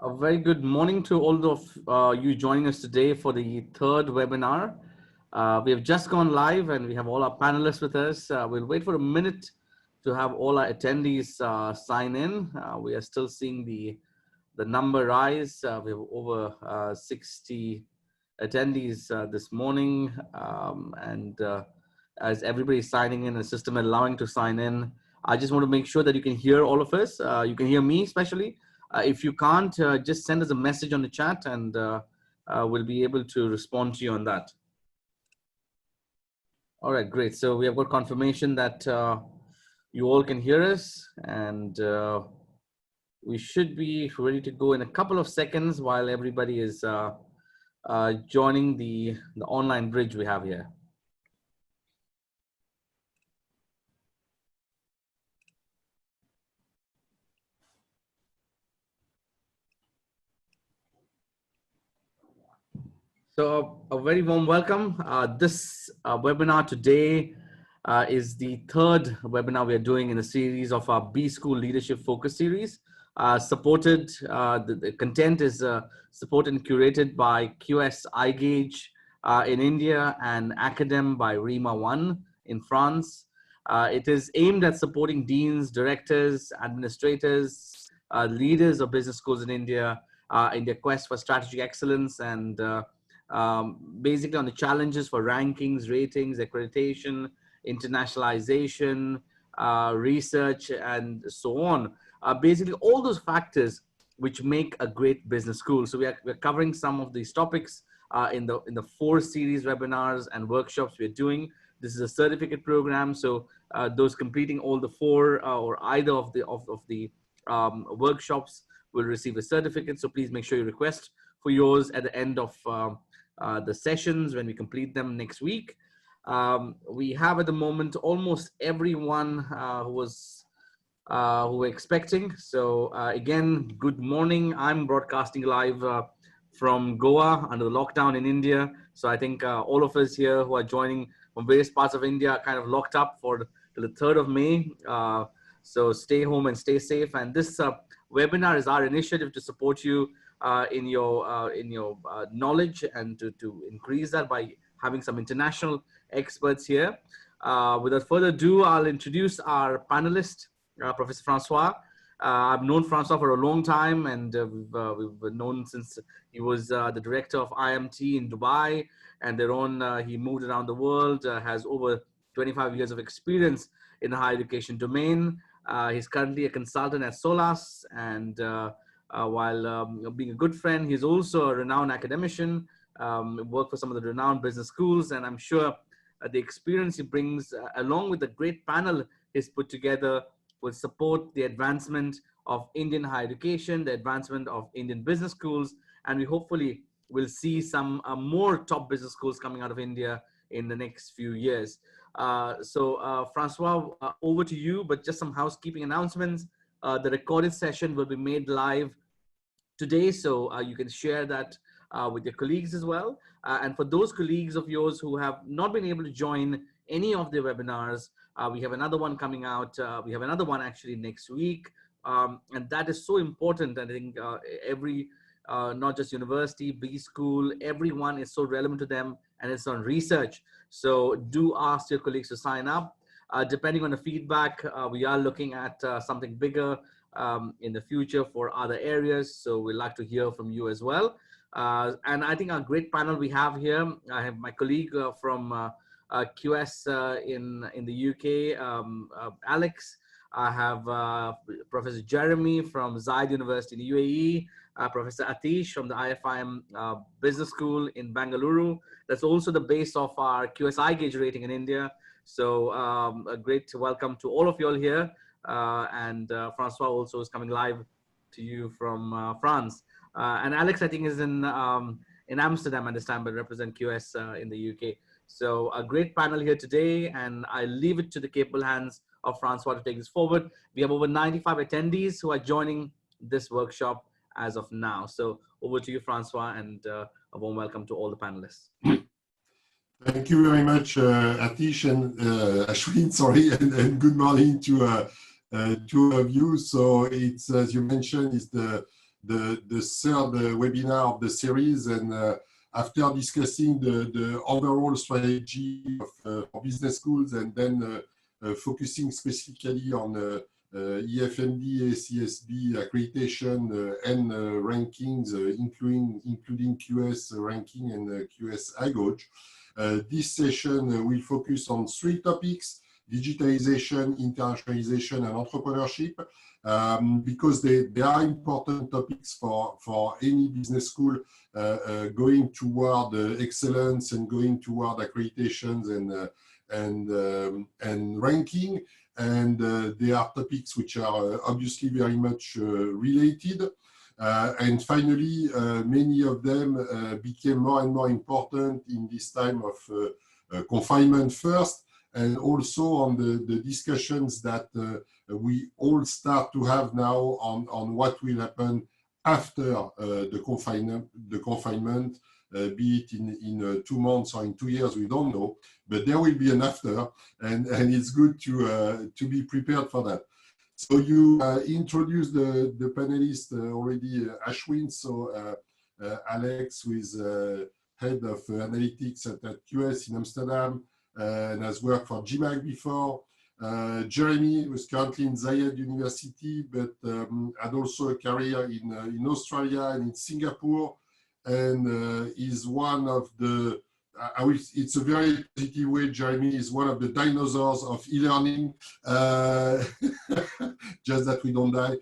A very good morning to all of you joining us today for the third webinar. We have just gone live and we have all our panelists with us. We'll wait for a minute to have all our attendees sign in. We are still seeing the number rise. We have over 60 attendees this morning. As everybody's signing in, the system allowing to sign in, I just want to make sure that you can hear all of us. You can hear me especially. If you can't, just send us a message on the chat and we'll be able to respond to you on that. All right, great. So we have got confirmation that you all can hear us, and we should be ready to go in a couple of seconds while everybody is joining the online bridge we have here. So a very warm welcome. This webinar today is the third webinar we are doing in a series of our B School Leadership Focus Series. The content is supported and curated by QS iGauge in India and Academ by RIMA 1 in France. It is aimed at supporting deans, directors, administrators, leaders of business schools in India in their quest for strategic excellence and basically on the challenges for rankings, ratings, accreditation, internationalization, research, and so on. Basically all those factors which make a great business school. So we're covering some of these topics in the 4 series webinars and workshops we're doing. This is a certificate program, so those completing all the 4 or either of the workshops will receive a certificate. So please make sure you request for yours at the end of the sessions when we complete them next week. We have at the moment almost everyone who we're expecting. So again, good morning. I'm broadcasting live from Goa under the lockdown in India. So I think all of us here who are joining from various parts of India are kind of locked up for the 3rd of May. So stay home and stay safe. And this webinar is our initiative to support you in your knowledge and to increase that by having some international experts here. Without further ado, I'll introduce our panelist, Professor François. I've known François for a long time, and we've known since he was the director of IMT in Dubai, and thereon he moved around the world, has over 25 years of experience in the higher education domain. He's currently a consultant at Xolas, and while being a good friend, he's also a renowned academician, worked for some of the renowned business schools, and I'm sure the experience he brings, along with the great panel he's put together, will support the advancement of Indian higher education, the advancement of Indian business schools, and we hopefully will see some more top business schools coming out of India in the next few years. François, over to you, but just some housekeeping announcements. The recorded session will be made live today, so you can share that with your colleagues as well. And for those colleagues of yours who have not been able to join any of the webinars, we have another one coming out. We have another one actually next week. And that is so important. I think every, not just university, B school, everyone is so relevant to them, and it's on research. So do ask your colleagues to sign up. Depending on the feedback, we are looking at something bigger in the future for other areas. So we'd like to hear from you as well. And I think our great panel we have here, I have my colleague from QS in the UK, Alex. I have Professor Jeremy from Zayed University in the UAE, Professor Atish from the IFIM Business School in Bengaluru. That's also the base of our QS iGauge rating in India. So a great welcome to all of you all here. And François also is coming live to you from France. And Alex, I think, is in Amsterdam at this time, but represent QS in the UK. So a great panel here today, and I leave it to the capable hands of François to take this forward. We have over 95 attendees who are joining this workshop as of now. So over to you, François, and a warm welcome to all the panelists. Thank you very much, Atish and Ashwin, sorry, and good morning to two of you. So it's, as you mentioned, it's the the third webinar of the series, and after discussing the overall strategy of for business schools, and then focusing specifically on EFMD, ACSB accreditation and rankings, including QS ranking and QS iGauge. This session will focus on 3 topics: digitalization, internationalization, and entrepreneurship, because they are important topics for any business school going toward excellence and going toward accreditations and ranking. And they are topics which are obviously very much related. And finally, many of them became more and more important in this time of confinement first, and also on the discussions that we all start to have now on what will happen after the confinement, be it in 2 months or in 2 years, we don't know, but there will be an after, and it's good to be prepared for that. So you introduced the panelists already, Ashwin. So Alex, who is head of analytics at QS in Amsterdam, and has worked for GMAC before. Jeremy, who is currently in Zayed University, but had also a career in Australia and in Singapore, and is one of the, it's a very positive way, Jeremy is one of the dinosaurs of e-learning, just that we don't die.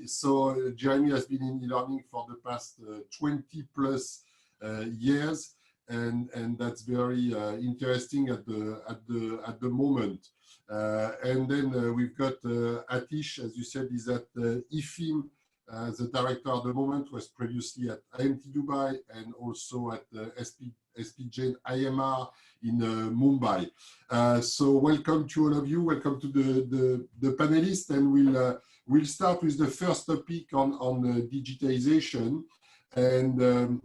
So Jeremy has been in e-learning for the past 20 plus years, and that's very interesting at the moment. And then we've got Atish, as you said, is at IFIM. The director at the moment, was previously at IMT Dubai and also at SPJ IMR in Mumbai. So welcome to all of you. Welcome to the panelists, and we'll start with the first topic on digitization, and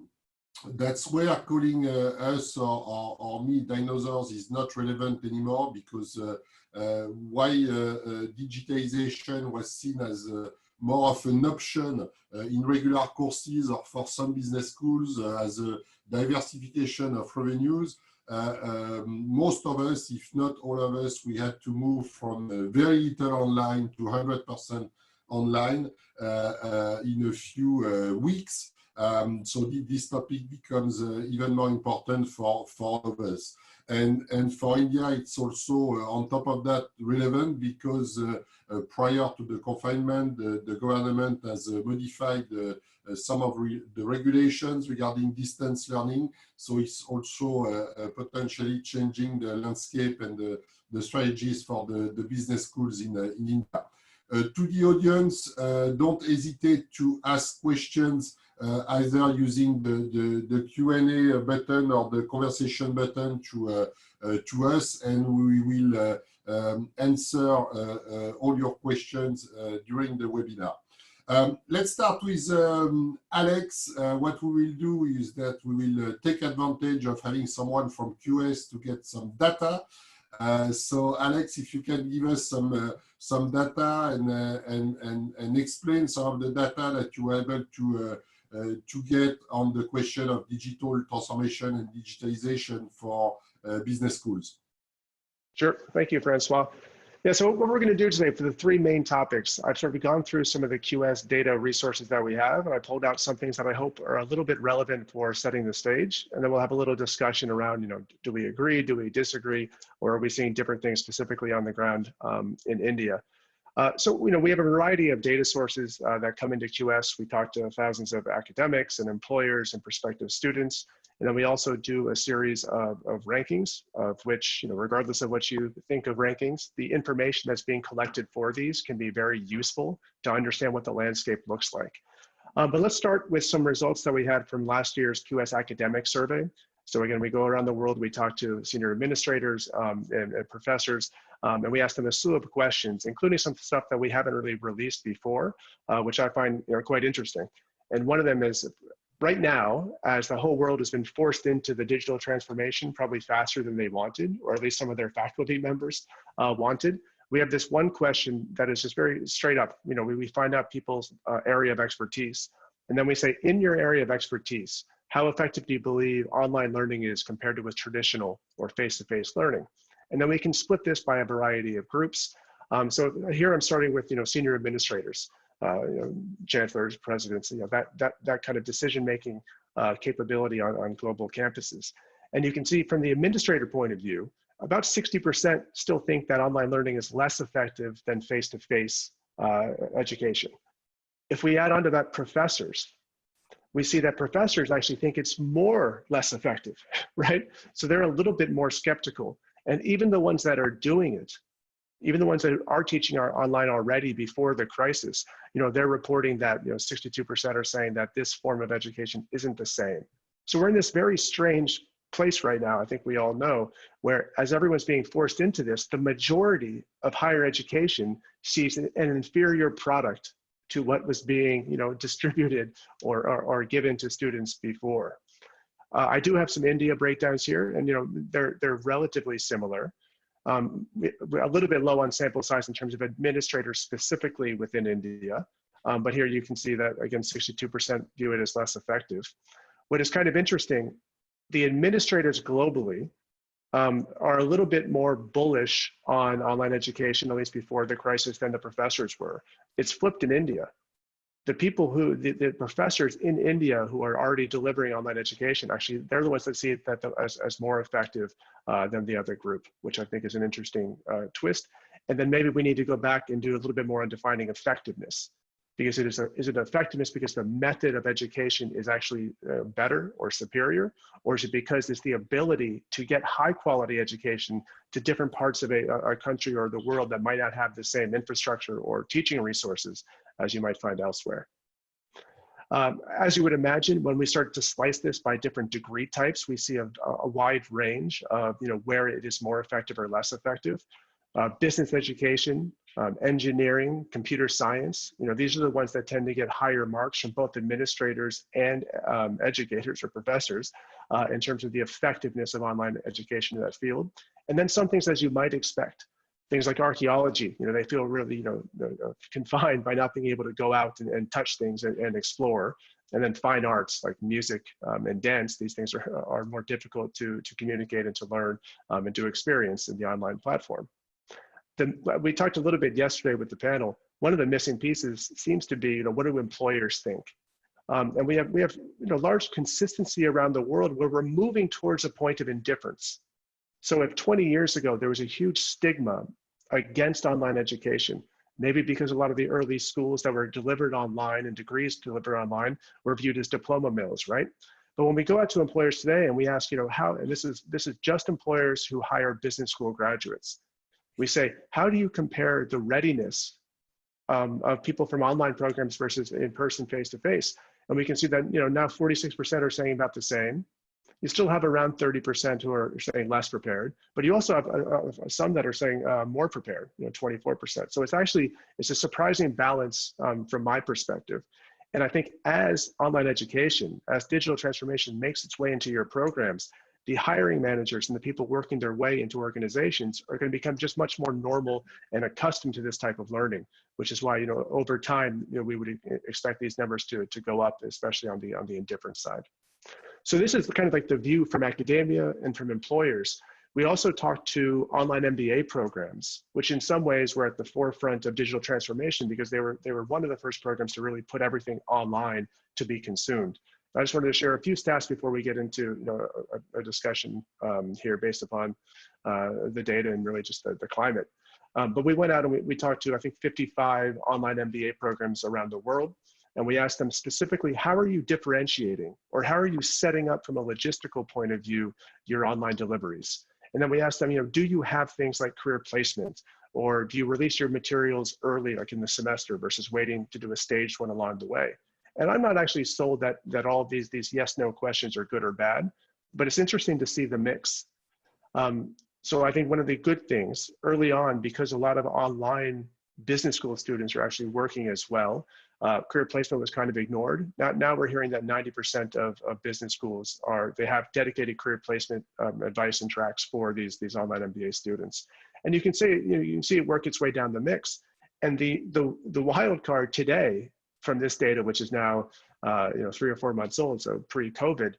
that's where calling us or me dinosaurs is not relevant anymore, because why digitization was seen as more of an option in regular courses or for some business schools as a diversification of revenues. Most of us, if not all of us, we had to move from very little online to 100% online in a few weeks. So this topic becomes even more important for all of us. And for India, it's also on top of that relevant, because prior to the confinement, the government has modified some of the regulations regarding distance learning. So it's also potentially changing the landscape and the strategies for the business schools in India. To the audience, don't hesitate to ask questions either using the Q&A button or the conversation button to us, and we will answer all your questions during the webinar. Let's start with Alex. What we will do is that we will take advantage of having someone from QS to get some data. So Alex, if you can give us some data and explain some of the data that you were able to get on the question of digital transformation and digitalization for business schools. Sure. Thank you, Francois. Yeah, so what we're going to do today for the 3 main topics, I've sort of gone through some of the QS data resources that we have, and I pulled out some things that I hope are a little bit relevant for setting the stage. And then we'll have a little discussion around, do we agree, do we disagree, or are we seeing different things specifically on the ground in India? So, we have a variety of data sources that come into QS. We talk to thousands of academics and employers and prospective students. And then we also do a series of rankings, of which, regardless of what you think of rankings, the information that's being collected for these can be very useful to understand what the landscape looks like. But let's start with some results that we had from last year's QS academic survey. So again, we go around the world, we talk to senior administrators and professors, and we ask them a slew of questions, including some stuff that we haven't really released before, which I find quite interesting. And one of them is, right now, as the whole world has been forced into the digital transformation, probably faster than they wanted, or at least some of their faculty members wanted, we have this one question that is just very straight up. You know, we find out people's area of expertise, and then we say, in your area of expertise, how effective do you believe online learning is compared to with traditional or face-to-face learning? And then we can split this by a variety of groups. So here I'm starting with, you know, senior administrators, you know, chancellors, presidents, you know, that kind of decision-making capability on global campuses. And you can see from the administrator point of view, about 60% still think that online learning is less effective than face-to-face education. If we add on to that professors, we see that professors actually think it's less effective, right? So they're a little bit more skeptical. And even the ones that are doing it, even the ones that are teaching online already before the crisis, you know, they're reporting that, you know, 62% are saying that this form of education isn't the same. So we're in this very strange place right now, I think we all know, where as everyone's being forced into this, the majority of higher education sees an inferior product to what was being, you know, distributed or given to students before. I do have some India breakdowns here, and, you know, they're relatively similar. We're a little bit low on sample size in terms of administrators specifically within India. But here you can see that, again, 62% view it as less effective. What is kind of interesting, the administrators globally are a little bit more bullish on online education, at least before the crisis, than the professors were. It's flipped in India. The people who, the professors in India who are already delivering online education, actually, they're the ones that see it as more effective than the other group, which I think is an interesting twist. And then maybe we need to go back and do a little bit more on defining effectiveness, because is it effectiveness because the method of education is actually better or superior, or is it because it's the ability to get high quality education to different parts of a country or the world that might not have the same infrastructure or teaching resources as you might find elsewhere. As you would imagine, when we start to slice this by different degree types, we see a wide range of, you know, where it is more effective or less effective. Business education, engineering, computer science, you know, these are the ones that tend to get higher marks from both administrators and educators or professors in terms of the effectiveness of online education in that field. And then some things, as you might expect, things like archaeology, you know, they feel really, you know, confined by not being able to go out and touch things and explore. And then fine arts like music and dance, these things are more difficult to communicate and to learn and to experience in the online platform. We talked a little bit yesterday with the panel. One of the missing pieces seems to be, you know, what do employers think? And we have you know, large consistency around the world where we're moving towards a point of indifference. So if 20 years ago there was a huge stigma against online education, maybe because a lot of the early schools that were delivered online and degrees delivered online were viewed as diploma mills, right? But when we go out to employers today and we ask, you know, how, and this is just employers who hire business school graduates. We say, how do you compare the readiness of people from online programs versus in-person, face-to-face? And we can see that, you know, now 46% are saying about the same. You still have around 30% who are saying less prepared, but you also have some that are saying more prepared, you know, 24%. So it's a surprising balance from my perspective. And I think as online education, as digital transformation makes its way into your programs, the hiring managers and the people working their way into organizations are going to become just much more normal and accustomed to this type of learning, which is why, you know, over time, you know, we would expect these numbers to go up, especially on the indifference side. So this is kind of like the view from academia and from employers. We also talked to online MBA programs, which in some ways were at the forefront of digital transformation because they were one of the first programs to really put everything online to be consumed. I just wanted to share a few stats before we get into, you know, a discussion here based upon the data and really just the climate. But we went out and we talked to, I think, 55 online MBA programs around the world. And we asked them specifically, how are you differentiating or how are you setting up from a logistical point of view your online deliveries? And then we asked them, you know, do you have things like career placement, or do you release your materials early, like in the semester, versus waiting to do a staged one along the way? And I'm not actually sold that all of these yes/no questions are good or bad, but it's interesting to see the mix. So I think one of the good things early on, because a lot of online business school students are actually working as well, career placement was kind of ignored. Now we're hearing that 90% of business schools they have dedicated career placement advice and tracks for these online MBA students. And you can see, you can see it work its way down the mix. And the wild card today from this data, which is now 3 or 4 months old, so pre-COVID,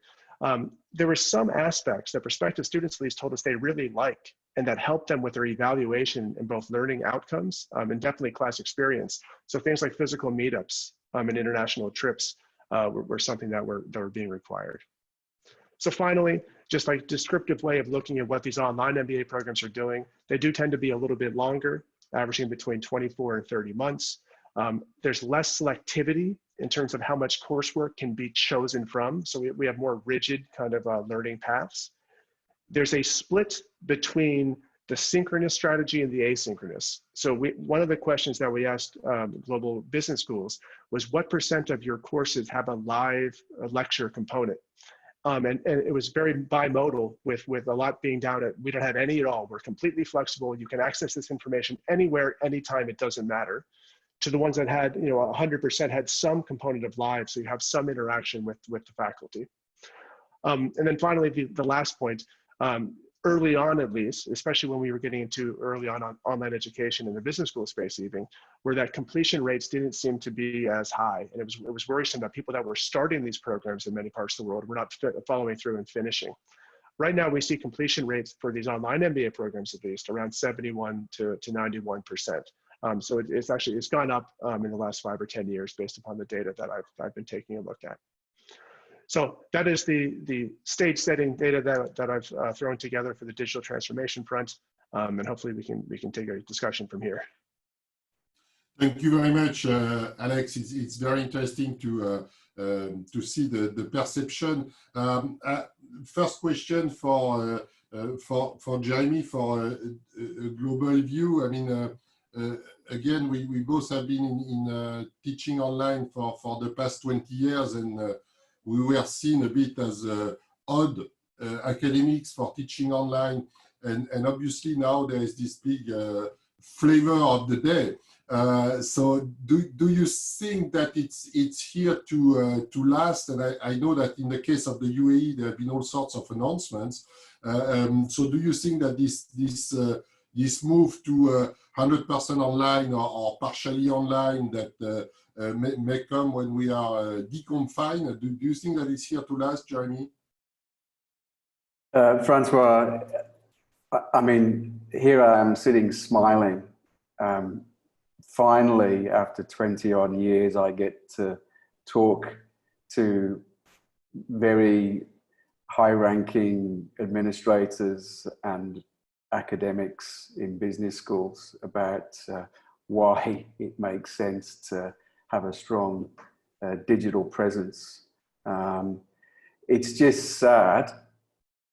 there were some aspects that prospective students at least told us they really like and that helped them with their evaluation in both learning outcomes and definitely class experience. So things like physical meetups and international trips were something that were being required. So finally, just like descriptive way of looking at what these online MBA programs are doing, they do tend to be a little bit longer, averaging between 24 and 30 months. There's less selectivity in terms of how much coursework can be chosen from. So we have more rigid kind of learning paths. There's a split between the synchronous strategy and the asynchronous. So one of the questions that we asked global business schools was what % of your courses have a live lecture component? And it was very bimodal with a lot being down at, we don't have any at all. We're completely flexible. You can access this information anywhere, anytime, it doesn't matter. To the ones that had, 100% had some component of live, so you have some interaction with the faculty. And then finally, the last point, early on at least, especially when we were getting into early on online education in the business school space even, where that completion rates didn't seem to be as high. And it was worrisome that people that were starting these programs in many parts of the world were not following through and finishing. Right now, we see completion rates for these online MBA programs at least around 71 to 91%. So it's gone up in the last 5 or 10 years based upon the data that I've been taking a look at. So that is the stage setting data that I've thrown together for the digital transformation front, and hopefully we can take a discussion from here. Thank you very much, Alex. It's very interesting to see the perception. First question for Jeremy for a global view. I mean, again, we both have been in teaching online for the past 20 years, and we were seen a bit as odd academics for teaching online, and obviously now there is this big flavor of the day. So do you think that it's here to last? And I know that in the case of the UAE, there have been all sorts of announcements. So do you think that this move to 100% online or partially online that may come when we are deconfined? Do you think that it's here to last, Jeremy? François, I mean, here I am sitting smiling. Finally, after 20 odd years, I get to talk to very high-ranking administrators and academics in business schools about why it makes sense to have a strong digital presence. It's just sad,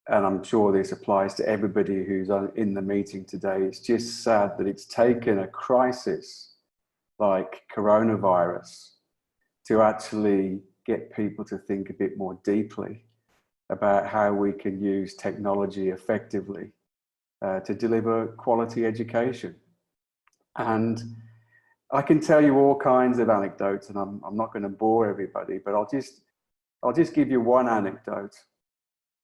and I'm sure this applies to everybody who's in the meeting today. It's just sad that it's taken a crisis like coronavirus to actually get people to think a bit more deeply about how we can use technology effectively to deliver quality education. And I can tell you all kinds of anecdotes, and I'm not going to bore everybody, but I'll just give you one anecdote.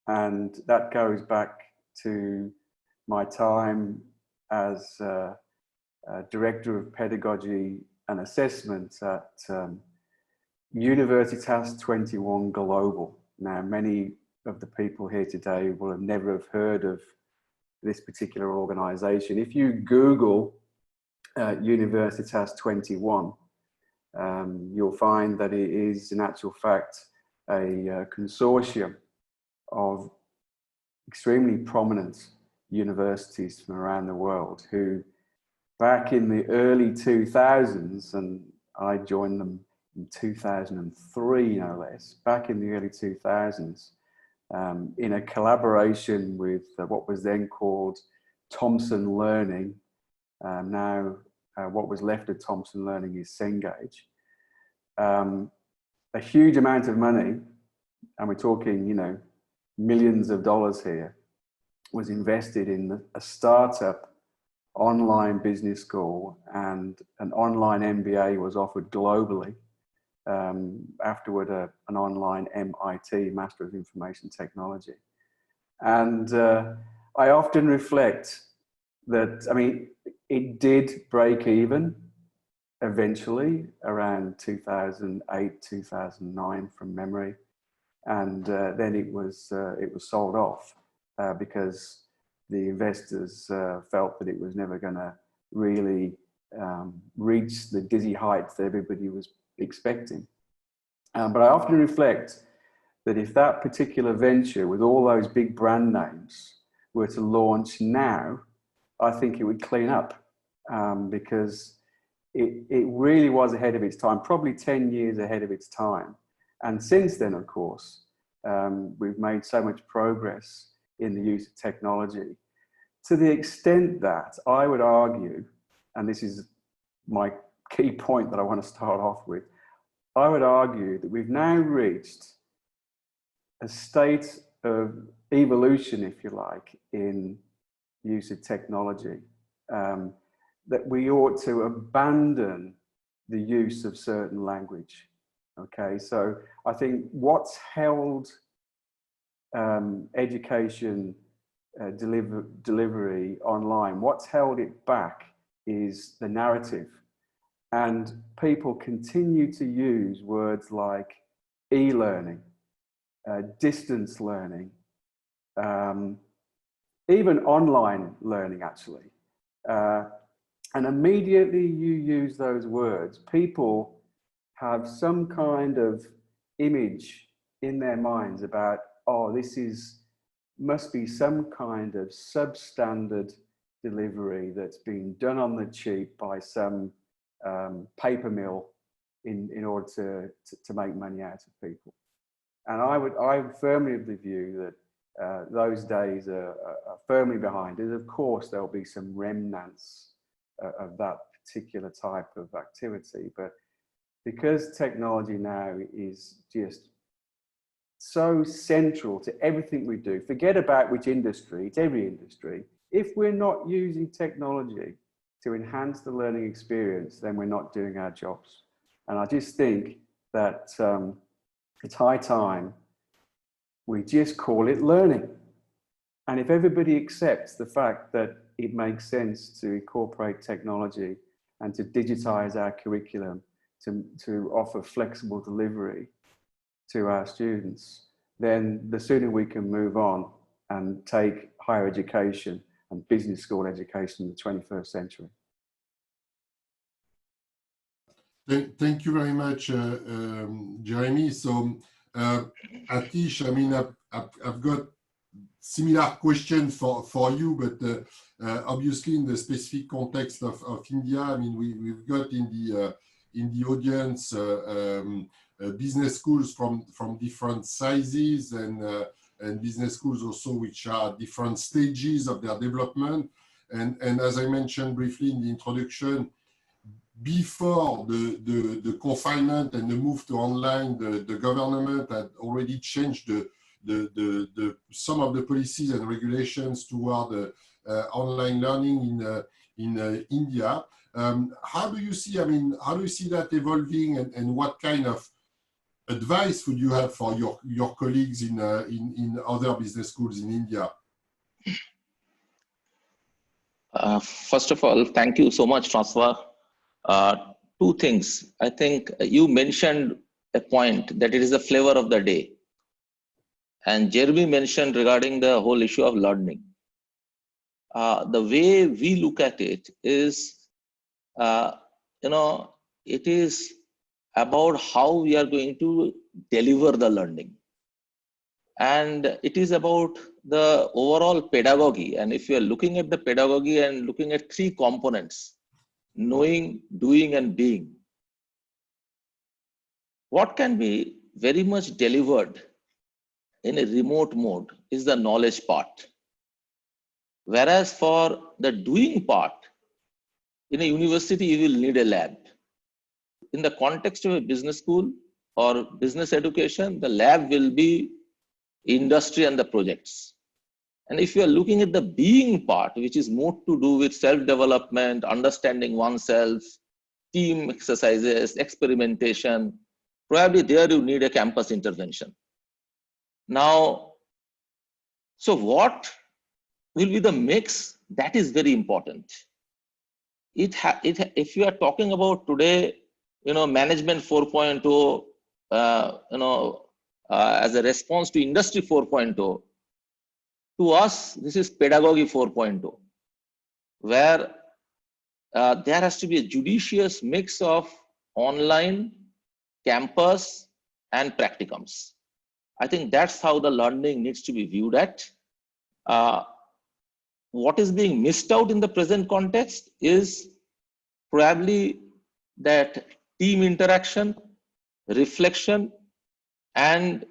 And that goes back to my time as Director of Pedagogy and Assessment at Universitas 21 Global. Now, many of the people here today will have never have heard of this particular organization. If you Google Universitas 21, you'll find that it is, in actual fact, a consortium of extremely prominent universities from around the world who, back in the early 2000s, and I joined them in 2003, no less, back in the early 2000s, in a collaboration with what was then called Thomson Learning. Now, what was left of Thomson Learning is Cengage. A huge amount of money, and we're talking, millions of dollars here, was invested in a startup online business school, and an online MBA was offered globally. Afterward, an online MIT, Master of Information Technology. And I often reflect that, I mean, it did break even eventually around 2008, 2009 from memory. And then it was sold off because the investors felt that it was never going to really reach the dizzy heights that everybody was expecting. But I often reflect that if that particular venture with all those big brand names were to launch now, I think it would clean up because it really was ahead of its time, probably 10 years ahead of its time. And since then, of course, we've made so much progress in the use of technology to the extent that I would argue, and this is my key point that I want to start off with, I would argue that we've now reached a state of evolution, if you like, in use of technology, that we ought to abandon the use of certain language. Okay, so I think what's held education delivery online, what's held it back is the narrative. And people continue to use words like e-learning, distance learning, even online learning, actually. And immediately you use those words, people have some kind of image in their minds about, oh, this must be some kind of substandard delivery that's been done on the cheap by some paper mill in order to make money out of people. And I firmly of the view that those days are firmly behind us. Of course, there'll be some remnants of that particular type of activity, but because technology now is just so central to everything we do, forget about which industry, it's every industry. If we're not using technology to enhance the learning experience, then we're not doing our jobs. And I just think that it's high time we just call it learning. And if everybody accepts the fact that it makes sense to incorporate technology and to digitize our curriculum, to offer flexible delivery to our students, then the sooner we can move on and take higher education and business school education in the 21st century. Thank you very much, Jeremy. So, Atish, I mean, I've got similar question for you, but obviously in the specific context of India, I mean, we've got in the audience business schools from different sizes and business schools also which are different stages of their development. And as I mentioned briefly in the introduction, before the confinement and the move to online, the government had already changed some of the policies and regulations toward online learning in India. How do you see? I mean, how do you see that evolving, and what kind of advice would you have for your colleagues in other business schools in India? First of all, thank you so much, François. Two things. I think you mentioned a point that it is the flavor of the day. And Jeremy mentioned regarding the whole issue of learning. The way we look at it is, it is about how we are going to deliver the learning. And it is about the overall pedagogy. And if you are looking at the pedagogy and looking at three components, knowing, doing, and being, what can be very much delivered in a remote mode is the knowledge part. Whereas for the doing part, in a university, you will need a lab. In the context of a business school or business education, the lab will be industry and the projects. And if you are looking at the being part, which is more to do with self-development, understanding oneself, team exercises, experimentation, probably there you need a campus intervention. Now, so what will be the mix that is very important. If you are talking about today, management 4.0, as a response to industry 4.0, to us, this is pedagogy 4.0, where there has to be a judicious mix of online, campus, and practicums. I think that's how the learning needs to be viewed at. What is being missed out in the present context is probably that team interaction, reflection, and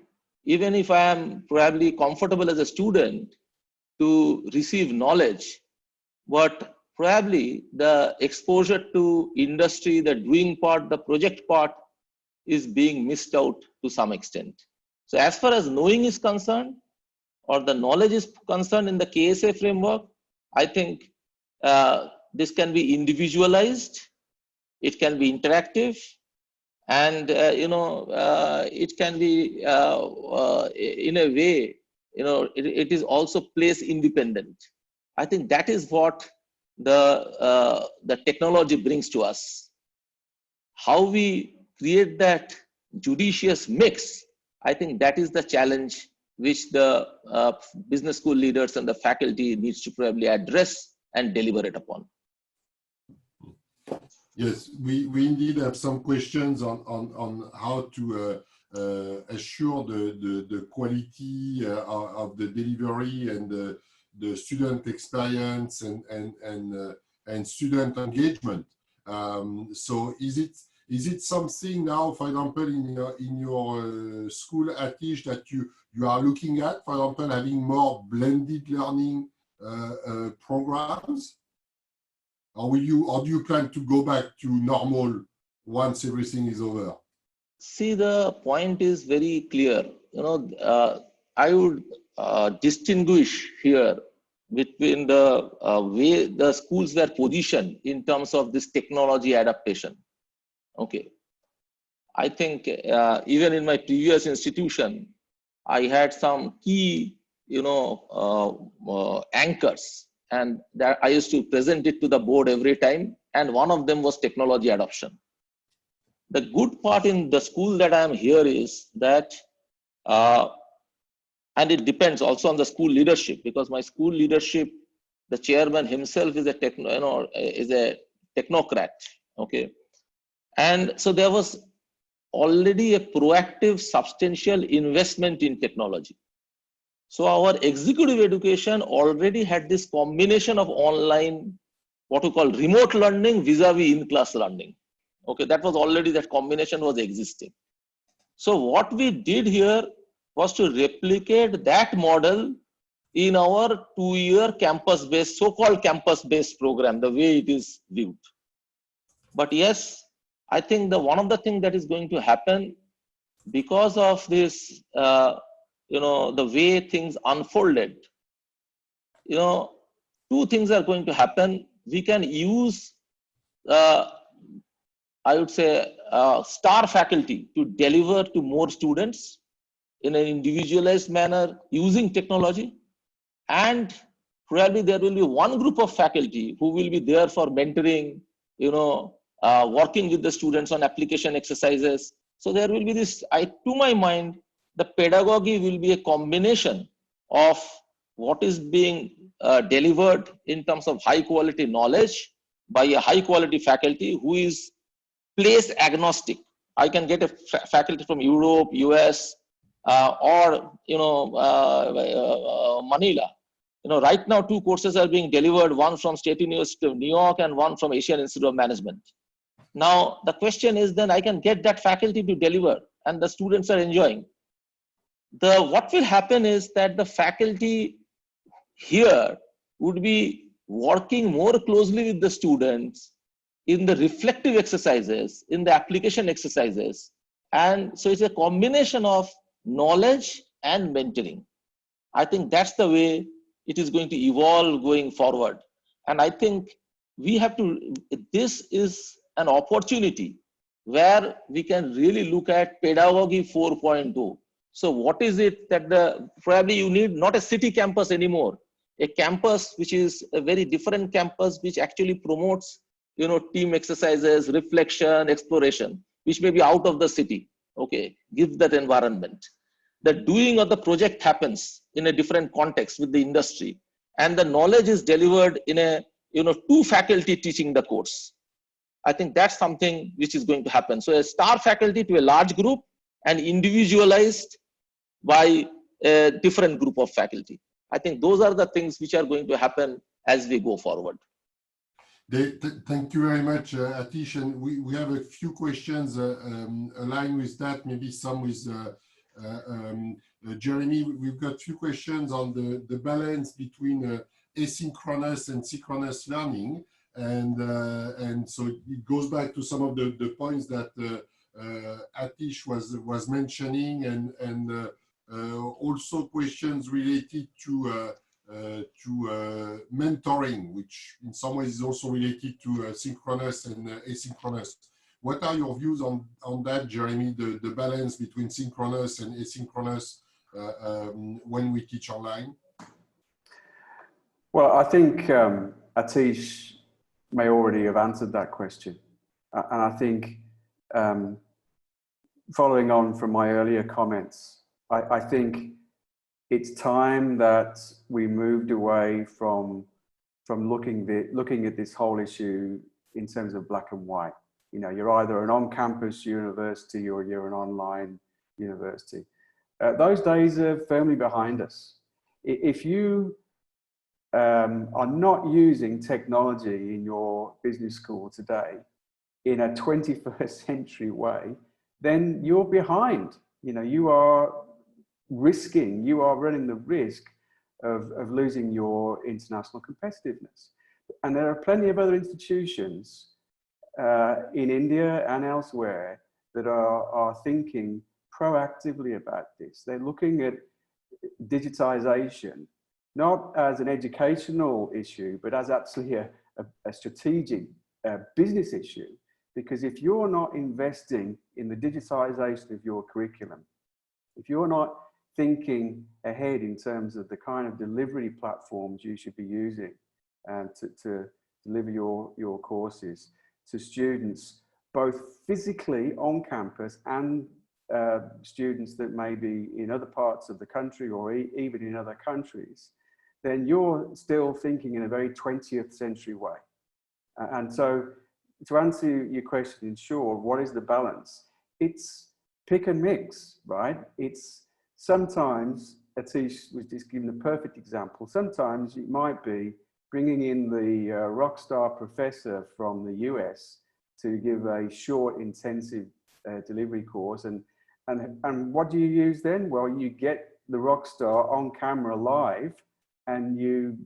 even if I am probably comfortable as a student to receive knowledge, but probably the exposure to industry, the doing part, the project part is being missed out to some extent. So as far as knowing is concerned, or the knowledge is concerned in the KSA framework, I think this can be individualized, it can be interactive, and it can be in a way, it is also place independent. I think that is what the technology brings to us. How we create that judicious mix, I think that is the challenge which the business school leaders and the faculty needs to probably address and deliberate upon. Yes, we indeed have some questions on how to assure the quality of the delivery and the student experience and student engagement. So is it something now, for example, in your school, Atish, that you are looking at, for example, having more blended learning programs? Or do you plan to go back to normal once everything is over? See, the point is very clear. I would distinguish here between the way the schools were positioned in terms of this technology adaptation. Okay, I think even in my previous institution, I had some key, anchors, and that I used to present it to the board every time. And one of them was technology adoption. The good part in the school that I am here is that, and it depends also on the school leadership, because my school leadership, the chairman himself is a technocrat. Okay, and so there was already a proactive, substantial investment in technology. So our executive education already had this combination of online, what we call remote learning vis-a-vis in-class learning. Okay, that was already, that combination was existing. So what we did here was to replicate that model in our 2-year campus-based, so-called campus-based program, the way it is viewed. But yes, I think one of the things that is going to happen because of this, the way things unfolded, two things are going to happen. We can use, I would say, star faculty to deliver to more students in an individualized manner using technology. And probably there will be one group of faculty who will be there for mentoring, working with the students on application exercises. So there will be this, to my mind, the pedagogy will be a combination of what is being delivered in terms of high quality knowledge by a high quality faculty who is place agnostic. I can get a faculty from Europe, US, or Manila. Right now 2 courses are being delivered, one from State University of New York and one from Asian Institute of Management. Now the question is, then I can get that faculty to deliver and the students are enjoying. What will happen is that the faculty here would be working more closely with the students in the reflective exercises, in the application exercises. And so it's a combination of knowledge and mentoring. I think that's the way it is going to evolve going forward. And I think we have to, this is an opportunity where we can really look at pedagogy 4.0. So what is it that probably you need not a city campus anymore. a campus which is a very different campus, which actually promotes, team exercises, reflection, exploration, which may be out of the city. Okay, gives that environment. The doing of the project happens in a different context with the industry, and the knowledge is delivered in a, two faculty teaching the course. I think that's something which is going to happen. So a star faculty to a large group and individualized by a different group of faculty. I think those are the things which are going to happen as we go forward. Thank you very much, Atish. And we have a few questions aligned with that, maybe some with Jeremy. We've got a few questions on the balance between asynchronous and synchronous learning. And so it goes back to some of the points that Atish was mentioning, and also questions related to mentoring, which in some ways is also related to synchronous and asynchronous. What are your views on that, Jeremy, the balance between synchronous and asynchronous when we teach online? Well, I think Atish may already have answered that question. And I think following on from my earlier comments, I think it's time that we moved away from looking at this whole issue in terms of black and white. You're either an on-campus university or you're an online university. Those days are firmly behind us. If you are not using technology in your business school today in a 21st century way, then you're behind. You are running the risk of losing your international competitiveness. And there are plenty of other institutions in India and elsewhere that are thinking proactively about this. They're looking at digitization, not as an educational issue, but as actually a strategic business issue. Because if you're not investing in the digitization of your curriculum, if you're not thinking ahead in terms of the kind of delivery platforms you should be using to deliver your courses to students, both physically on campus and students that may be in other parts of the country or even in other countries, then you're still thinking in a very 20th century way. And so to answer your question in short, what is the balance? It's pick and mix, right? It's sometimes, Atish was just giving a perfect example. Sometimes it might be bringing in the rock star professor from the US to give a short, intensive delivery course. And what do you use then? Well, you get the rock star on camera live, and you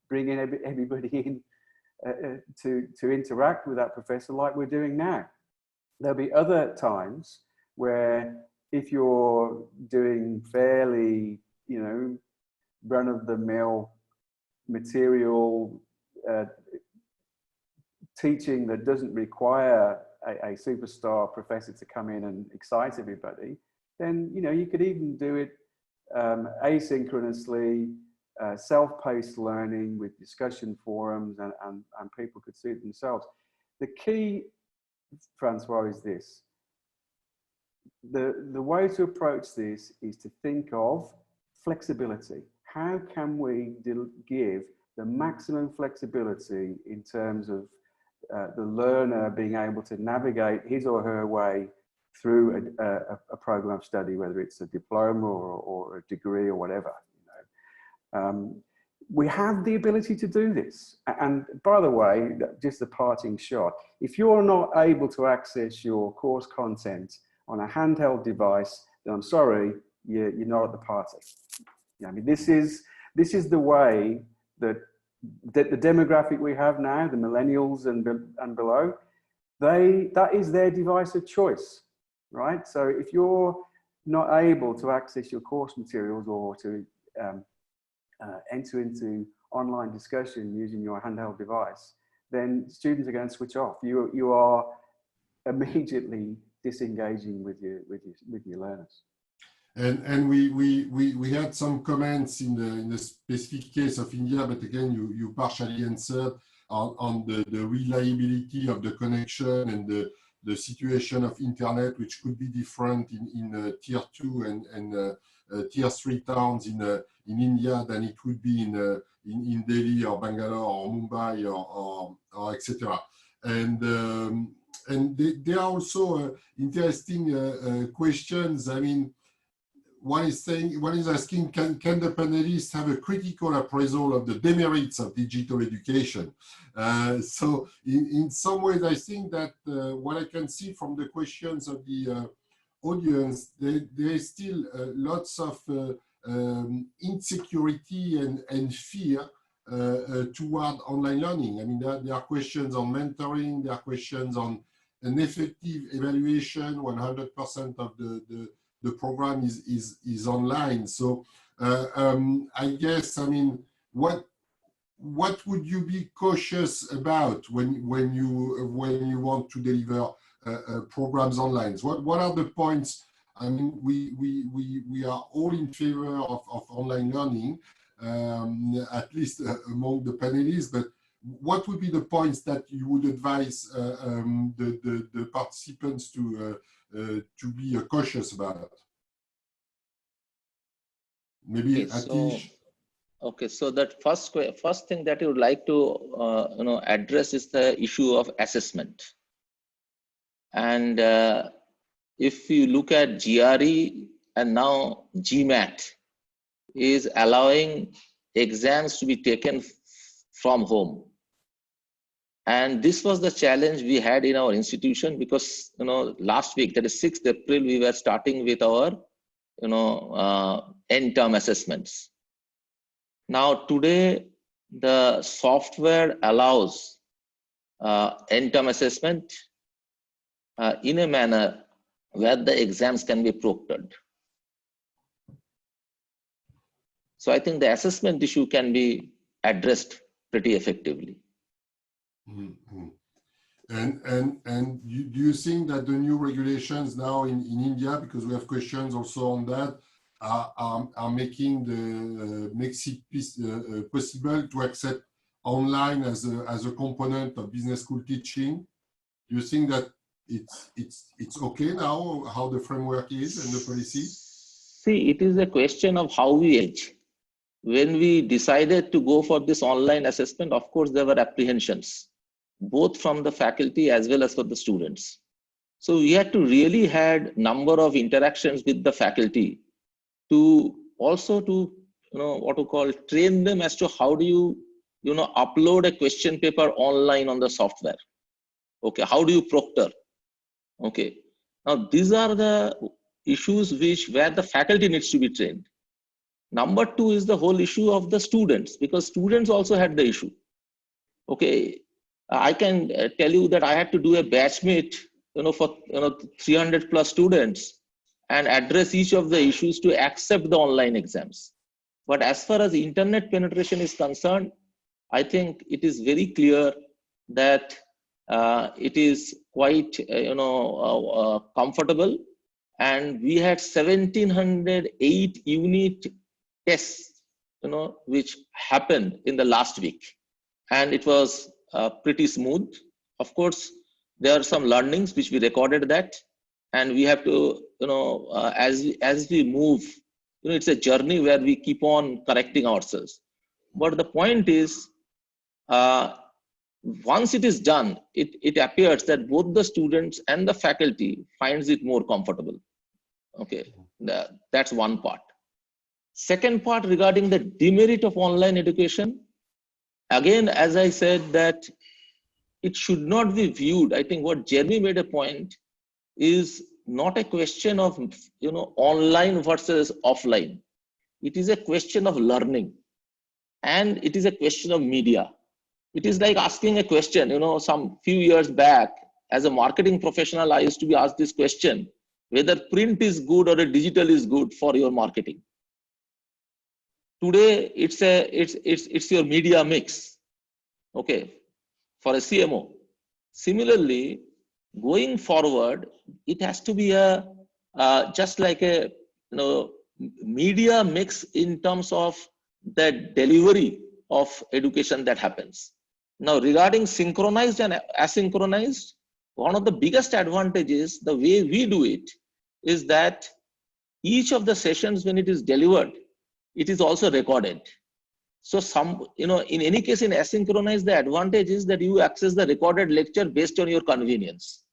bring in everybody in to interact with that professor like we're doing now. There'll be other times where if you're doing fairly, run-of-the-mill material teaching that doesn't require a superstar professor to come in and excite everybody, then you could even do it asynchronously, self-paced learning with discussion forums, and people could see it themselves. The key, François, is this. The way to approach this is to think of flexibility. How can we give the maximum flexibility in terms of the learner being able to navigate his or her way through a program of study, whether it's a diploma or a degree or whatever. We have the ability to do this. And by the way, just the parting shot, if you're not able to access your course content on a handheld device, then I'm sorry, you're not at the party. This is the way that the demographic we have now, the millennials and below, that is their device of choice, right? So if you're not able to access your course materials or to enter into online discussion using your handheld device, then students are going to switch off. You are immediately disengaging with your learners. And we had some comments in the specific case of India, but again, you partially answered on the reliability of the connection and the situation of internet, which could be different in tier 2 and tier 3 towns in India than it would be in Delhi or Bangalore or Mumbai or etc. And there are also interesting questions. I mean, one is asking, can the panelists have a critical appraisal of the demerits of digital education? So in some ways, I think that what I can see from the questions of the audience, there is still lots of insecurity and fear toward online learning. I mean, there are questions on mentoring, there are questions on an effective evaluation. 100% of the program is online. So I guess, I mean, what would you be cautious about when you want to deliver programs online? What are the points? I mean, we are all in favor of online learning, at least among the panelists, but what would be the points that you would advise the participants to be cautious about? Maybe Atish. Okay, so that first thing that you would like to address is the issue of assessment. And if you look at GRE and now GMAT is allowing exams to be taken from home. And this was the challenge we had in our institution because, last week, that is 6th April, we were starting with our, end-term assessments. Now, today, the software allows end-term assessment in a manner where the exams can be proctored. So I think the assessment issue can be addressed pretty effectively. Mm-hmm. And do you think that the new regulations now in India, because we have questions also on that, are making makes it possible to accept online as a component of business school teaching? Do you think that it's okay now how the framework is and the policy? See, it is a question of how we age. When we decided to go for this online assessment, of course, there were apprehensions, both from the faculty as well as for the students. So we had to really had number of interactions with the faculty to also to, what to call, train them as to how do you, upload a question paper online on the software. Okay, how do you proctor? Okay, now these are the issues where the faculty needs to be trained. Number two is the whole issue of the students, because students also had the issue. Okay, I can tell you that I had to do a batch meet, for 300 plus students and address each of the issues to accept the online exams. But as far as internet penetration is concerned, I think it is very clear that it is quite, comfortable. And we had 1,708 unit tests, which happened in the last week, and it was pretty smooth. Of course, there are some learnings which we recorded that, and we have to, as we move, it's a journey where we keep on correcting ourselves. But the point is, once it is done, it appears that both the students and the faculty finds it more comfortable. Okay, that's one part. Second part regarding the demerit of online education, again, as I said, that it should not be viewed. I think what Jeremy made a point is not a question of, online versus offline. It is a question of learning, and it is a question of media. It is like asking a question, some few years back, as a marketing professional, I used to be asked this question, whether print is good or a digital is good for your marketing. Today, it's your media mix, okay, for a CMO. Similarly, going forward, it has to be just like a, media mix in terms of the delivery of education that happens. Now, regarding synchronized and asynchronized, one of the biggest advantages, the way we do it, is that each of the sessions, when it is delivered, it is also recorded. So in any case, in asynchronized, the advantage is that you access the recorded lecture based on your convenience.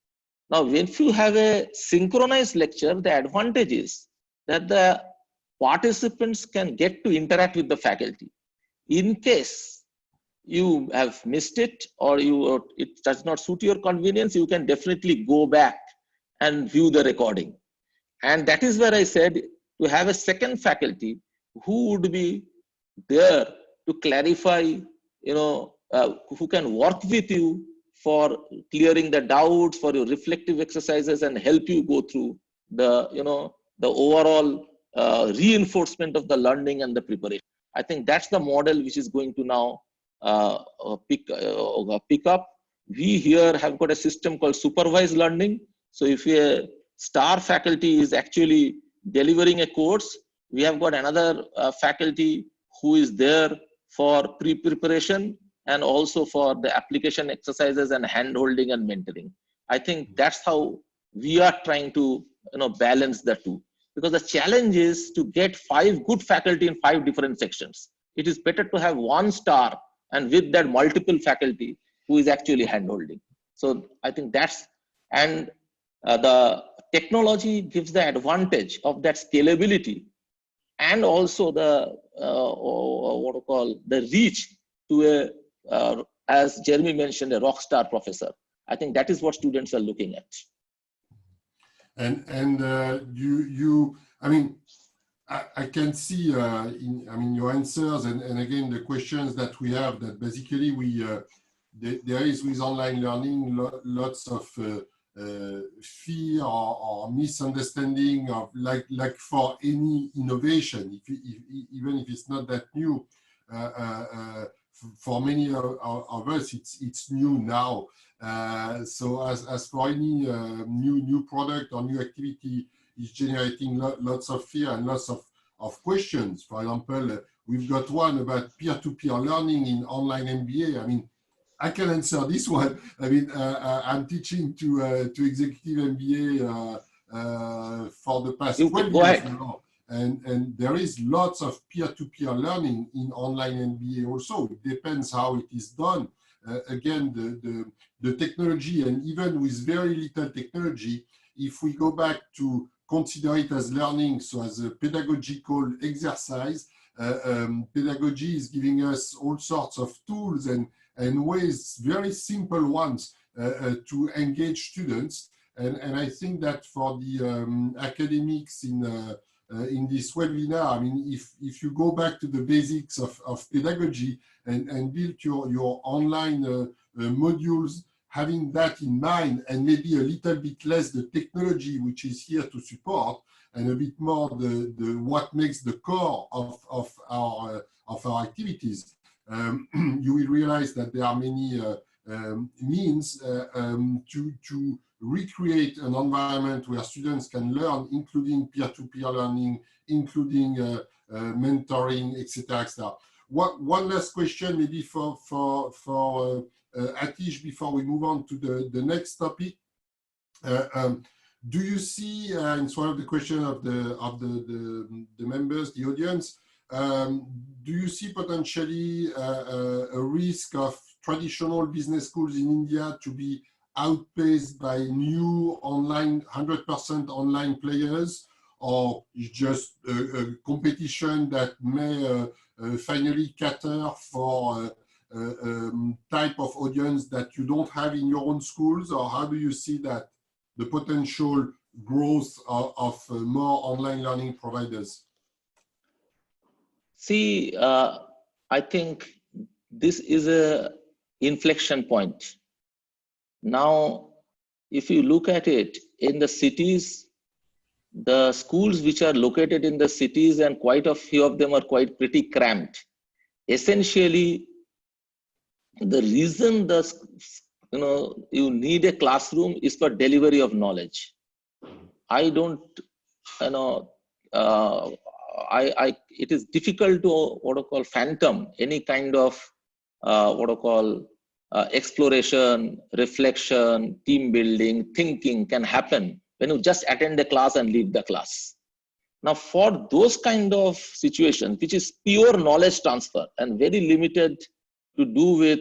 Now, when you have a synchronized lecture, the advantage is that the participants can get to interact with the faculty. In case you have missed it or it does not suit your convenience, you can definitely go back and view the recording. And that is where I said to have a second faculty who would be there to clarify, who can work with you for clearing the doubts, for your reflective exercises, and help you go through the, the overall reinforcement of the learning and the preparation. I think that's the model which is going to now pick up. We here have got a system called Supervised Learning. So if a star faculty is actually delivering a course, we have got another faculty who is there for pre-preparation and also for the application exercises and hand-holding and mentoring. I think that's how we are trying to balance the two. Because the challenge is to get 5 good faculty in 5 different sections. It is better to have 1 star and with that multiple faculty who is actually hand-holding. So I think that's, and the technology gives the advantage of that scalability and also the the reach to a as Jeremy mentioned, a rock star professor. I think that is what students are looking at. And I can see in your answers and again the questions that we have, that basically there is with online learning lots of fear or misunderstanding of like for any innovation, even if it's not that new. For many of us, it's new now. So as for any new product or new activity, is generating lots of fear and lots of questions. For example, we've got one about peer-to-peer learning in online MBA. I mean, I can answer this one. I mean, I'm teaching to executive MBA for the past 12 years now. And there is lots of peer-to-peer learning in online MBA also. It depends how it is done. Again, the technology, and even with very little technology, if we go back to consider it as learning, so as a pedagogical exercise, pedagogy is giving us all sorts of tools and ways, very simple ones, to engage students. And I think that for the academics in this webinar, I mean, if you go back to the basics of pedagogy and build your online modules, having that in mind, and maybe a little bit less the technology which is here to support, and a bit more the what makes the core of our activities, you will realize that there are many means to recreate an environment where students can learn, including peer-to-peer learning, including mentoring, etc., etc. One last question, maybe for Atish, before we move on to the next topic. Do you see, and it's one of the questions of the members, the audience, do you see potentially a risk of traditional business schools in India to be outpaced by new online, 100% online players, or just a competition that may finally cater for type of audience that you don't have in your own schools? Or how do you see that, the potential growth of more online learning providers? See, I think this is a inflection point. Now, if you look at it in the cities, the schools which are located in the cities, and quite a few of them are quite pretty cramped. Essentially, the reason you need a classroom is for delivery of knowledge. I don't it is difficult to what I call phantom any kind of what I call exploration, reflection, team building, thinking can happen when you just attend a class and leave the class. Now, for those kind of situations, which is pure knowledge transfer and very limited to do with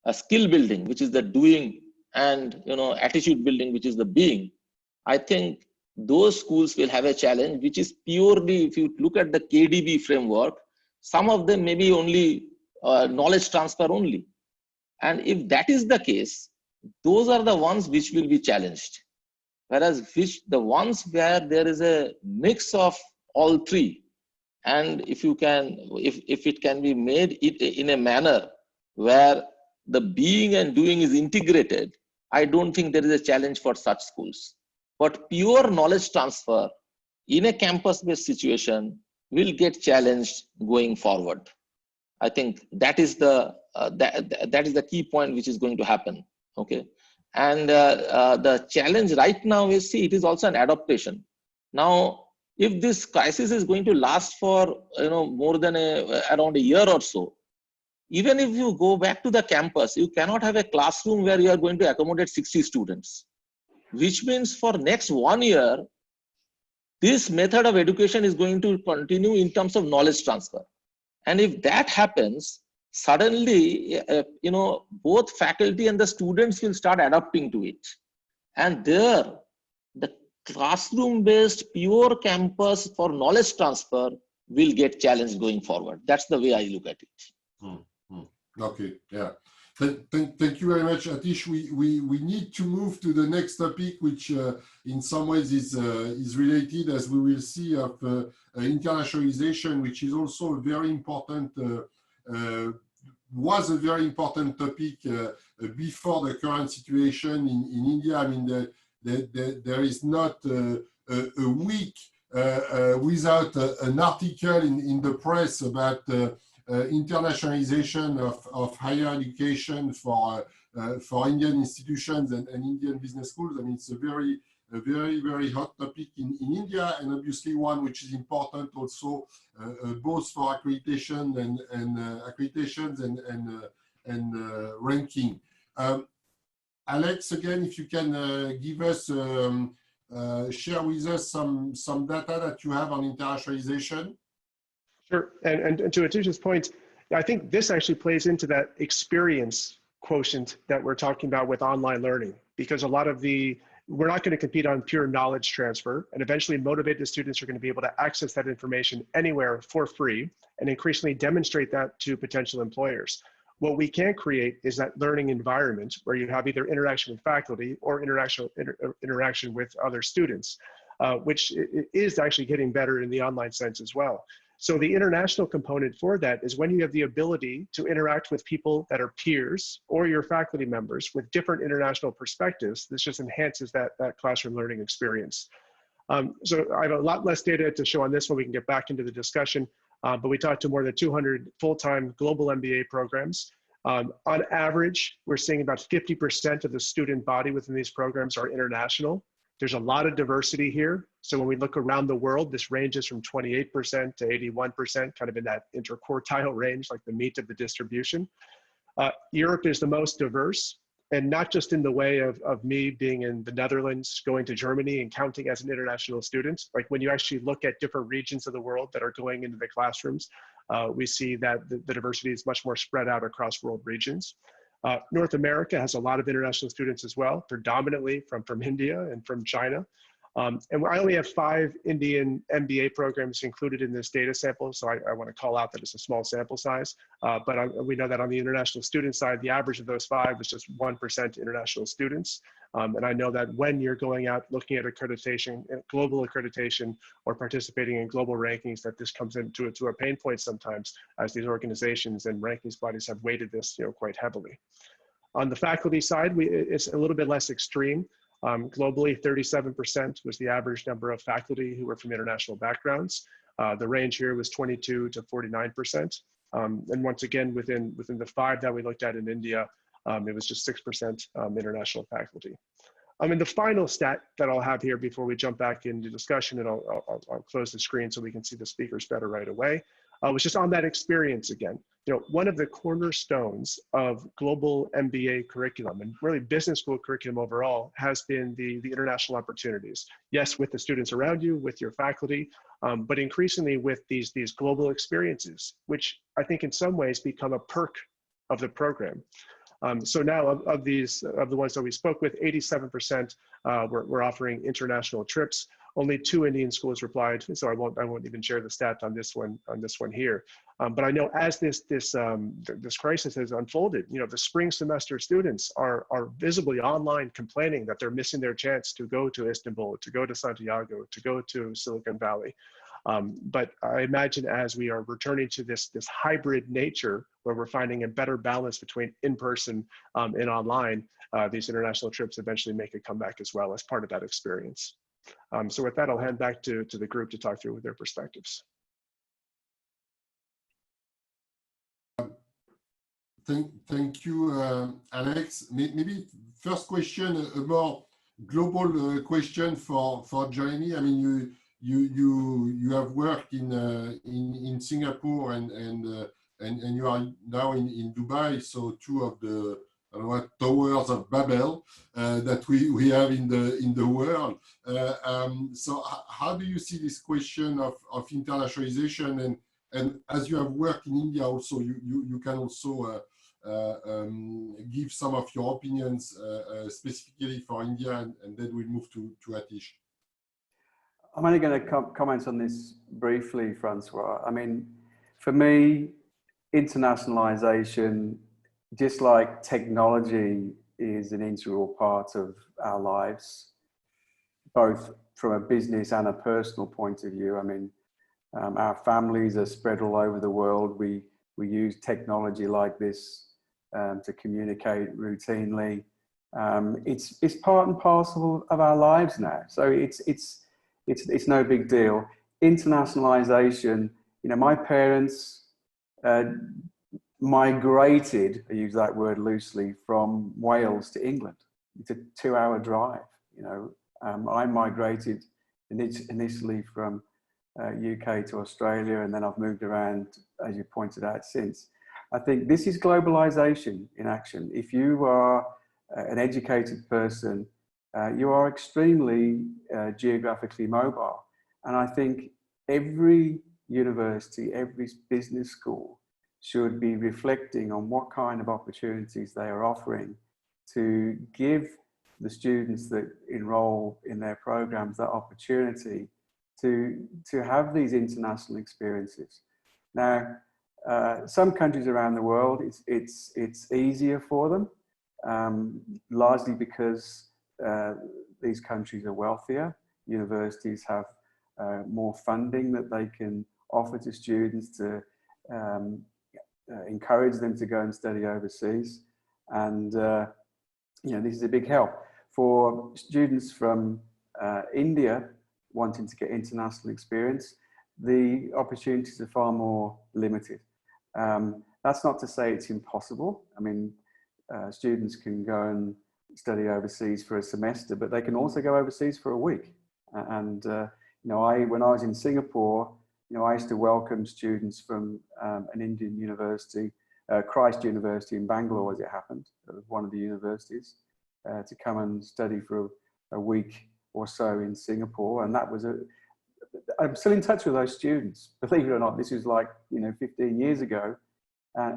a skill building, which is the doing, and attitude building, which is the being, I think those schools will have a challenge, which is purely, if you look at the KDB framework, some of them may be only knowledge transfer only. And if that is the case, those are the ones which will be challenged. Whereas the ones where there is a mix of all three, and if it can be made in a manner where the being and doing is integrated, I don't think there is a challenge for such schools. But pure knowledge transfer in a campus-based situation will get challenged going forward. I think that is the key point which is going to happen. Okay, and the challenge right now is, see, it is also an adaptation. Now, if this crisis is going to last for more than around a year or so, even if you go back to the campus, you cannot have a classroom where you are going to accommodate 60 students, which means for next 1 year, this method of education is going to continue in terms of knowledge transfer. And if that happens, suddenly, both faculty and the students will start adapting to it. And there, the classroom-based pure campus for knowledge transfer will get challenged going forward. That's the way I look at it. Okay, yeah. Thank you very much, Atish. We need to move to the next topic, which in some ways is related, as we will see, of internationalization, which is also a very important, was a very important topic before the current situation in India. I mean, there is not a week without an article in the press about internationalization of higher education for Indian institutions and Indian business schools. I mean, it's a very hot topic in India, and obviously one which is important also both for accreditation and accreditations and ranking. Alex, again, if you can give us share with us some data that you have on internationalization. Sure, and to Atish's point, I think this actually plays into that experience quotient that we're talking about with online learning, because a lot of we're not going to compete on pure knowledge transfer, and eventually motivated students are going to be able to access that information anywhere for free and increasingly demonstrate that to potential employers. What we can create is that learning environment where you have either interaction with faculty or interaction with other students, which is actually getting better in the online sense as well. So the international component for that is when you have the ability to interact with people that are peers or your faculty members with different international perspectives. This just enhances that classroom learning experience. So I have a lot less data to show on this one. We can get back into the discussion, but we talked to more than 200 full-time global MBA programs. On average, we're seeing about 50% of the student body within these programs are international. There's a lot of diversity here. So when we look around the world, this ranges from 28% to 81%, kind of in that interquartile range, like the meat of the distribution. Europe is the most diverse, and not just in the way of me being in the Netherlands, going to Germany and counting as an international student. Like when you actually look at different regions of the world that are going into the classrooms, we see that the diversity is much more spread out across world regions. North America has a lot of international students as well, predominantly from India and from China. And I only have 5 Indian MBA programs included in this data sample, so I want to call out that it's a small sample size. But we know that on the international student side, the average of those 5 is just 1% international students. And I know that when you're going out looking at accreditation, global accreditation, or participating in global rankings, that this comes into a pain point sometimes, as these organizations and rankings bodies have weighted this quite heavily. On the faculty side, it's a little bit less extreme. Globally, 37% was the average number of faculty who were from international backgrounds. The range here was 22 to 49%. And once again, within the 5 that we looked at in India, it was just 6% international faculty. And the final stat that I'll have here before we jump back into discussion, and I'll close the screen so we can see the speakers better right away, was just on that experience again. You know, one of the cornerstones of global MBA curriculum and really business school curriculum overall has been the international opportunities. Yes, with the students around you, with your faculty, but increasingly with these global experiences, which I think in some ways become a perk of the program. So now of the ones that we spoke with, 87% were offering international trips. Only 2 Indian schools replied, so I won't even share the stat on this one here. But I know as this crisis has unfolded, you know, the spring semester students are visibly online complaining that they're missing their chance to go to Istanbul, to go to Santiago, to go to Silicon Valley. But I imagine as we are returning to this hybrid nature, where we're finding a better balance between in-person and online, these international trips eventually make a comeback as well as part of that experience. So with that, I'll hand back to the group to talk through with their perspectives. Thank you, Alex. Maybe first question, a more global question for Jeremy. I mean, you have worked in Singapore and you are now in Dubai, so 2 of the towers of Babel that we have in the world. So how do you see this question of internationalization, and as you have worked in India also, you can also give some of your opinions specifically for India, and then we'll move to Atish. I'm only going to comment on this briefly, François. I mean, for me, internationalization, just like technology, is an integral part of our lives, both from a business and a personal point of view. I mean, our families are spread all over the world. We use technology like this to communicate routinely. It's part and parcel of our lives now. So it's no big deal. Internationalization, you know, my parents migrated, I use that word loosely, from Wales to England. It's a 2-hour drive. You know, I migrated initially from UK to Australia, and then I've moved around, as you pointed out, since. I think this is globalization in action. If you are an educated person, you are extremely geographically mobile. And I think every university, every business school should be reflecting on what kind of opportunities they are offering to give the students that enroll in their programs that opportunity to have these international experiences. Now, some countries around the world, it's easier for them, largely because these countries are wealthier. Universities have more funding that they can offer to students to encourage them to go and study overseas. And, you know, this is a big help. For students from India wanting to get international experience, the opportunities are far more limited. That's not to say it's impossible. I mean, students can go and study overseas for a semester, but they can also go overseas for a week. And you know, when I was in Singapore, you know, I used to welcome students from an Indian university, Christ University in Bangalore, as it happened, one of the universities, to come and study for a week or so in Singapore. And that was I'm still in touch with those students, believe it or not. This was like, you know, 15 years ago,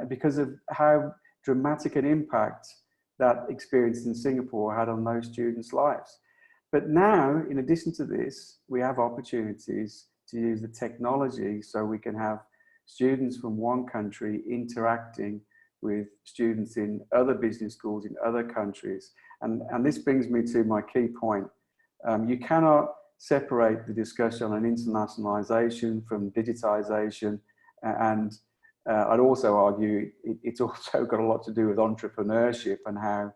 because of how dramatic an impact that experience in Singapore had on those students' lives. But now, in addition to this, we have opportunities to use the technology so we can have students from one country interacting with students in other business schools in other countries. And this brings me to my key point. You cannot separate the discussion on internationalization from digitization. And I'd also argue it's also got a lot to do with entrepreneurship and how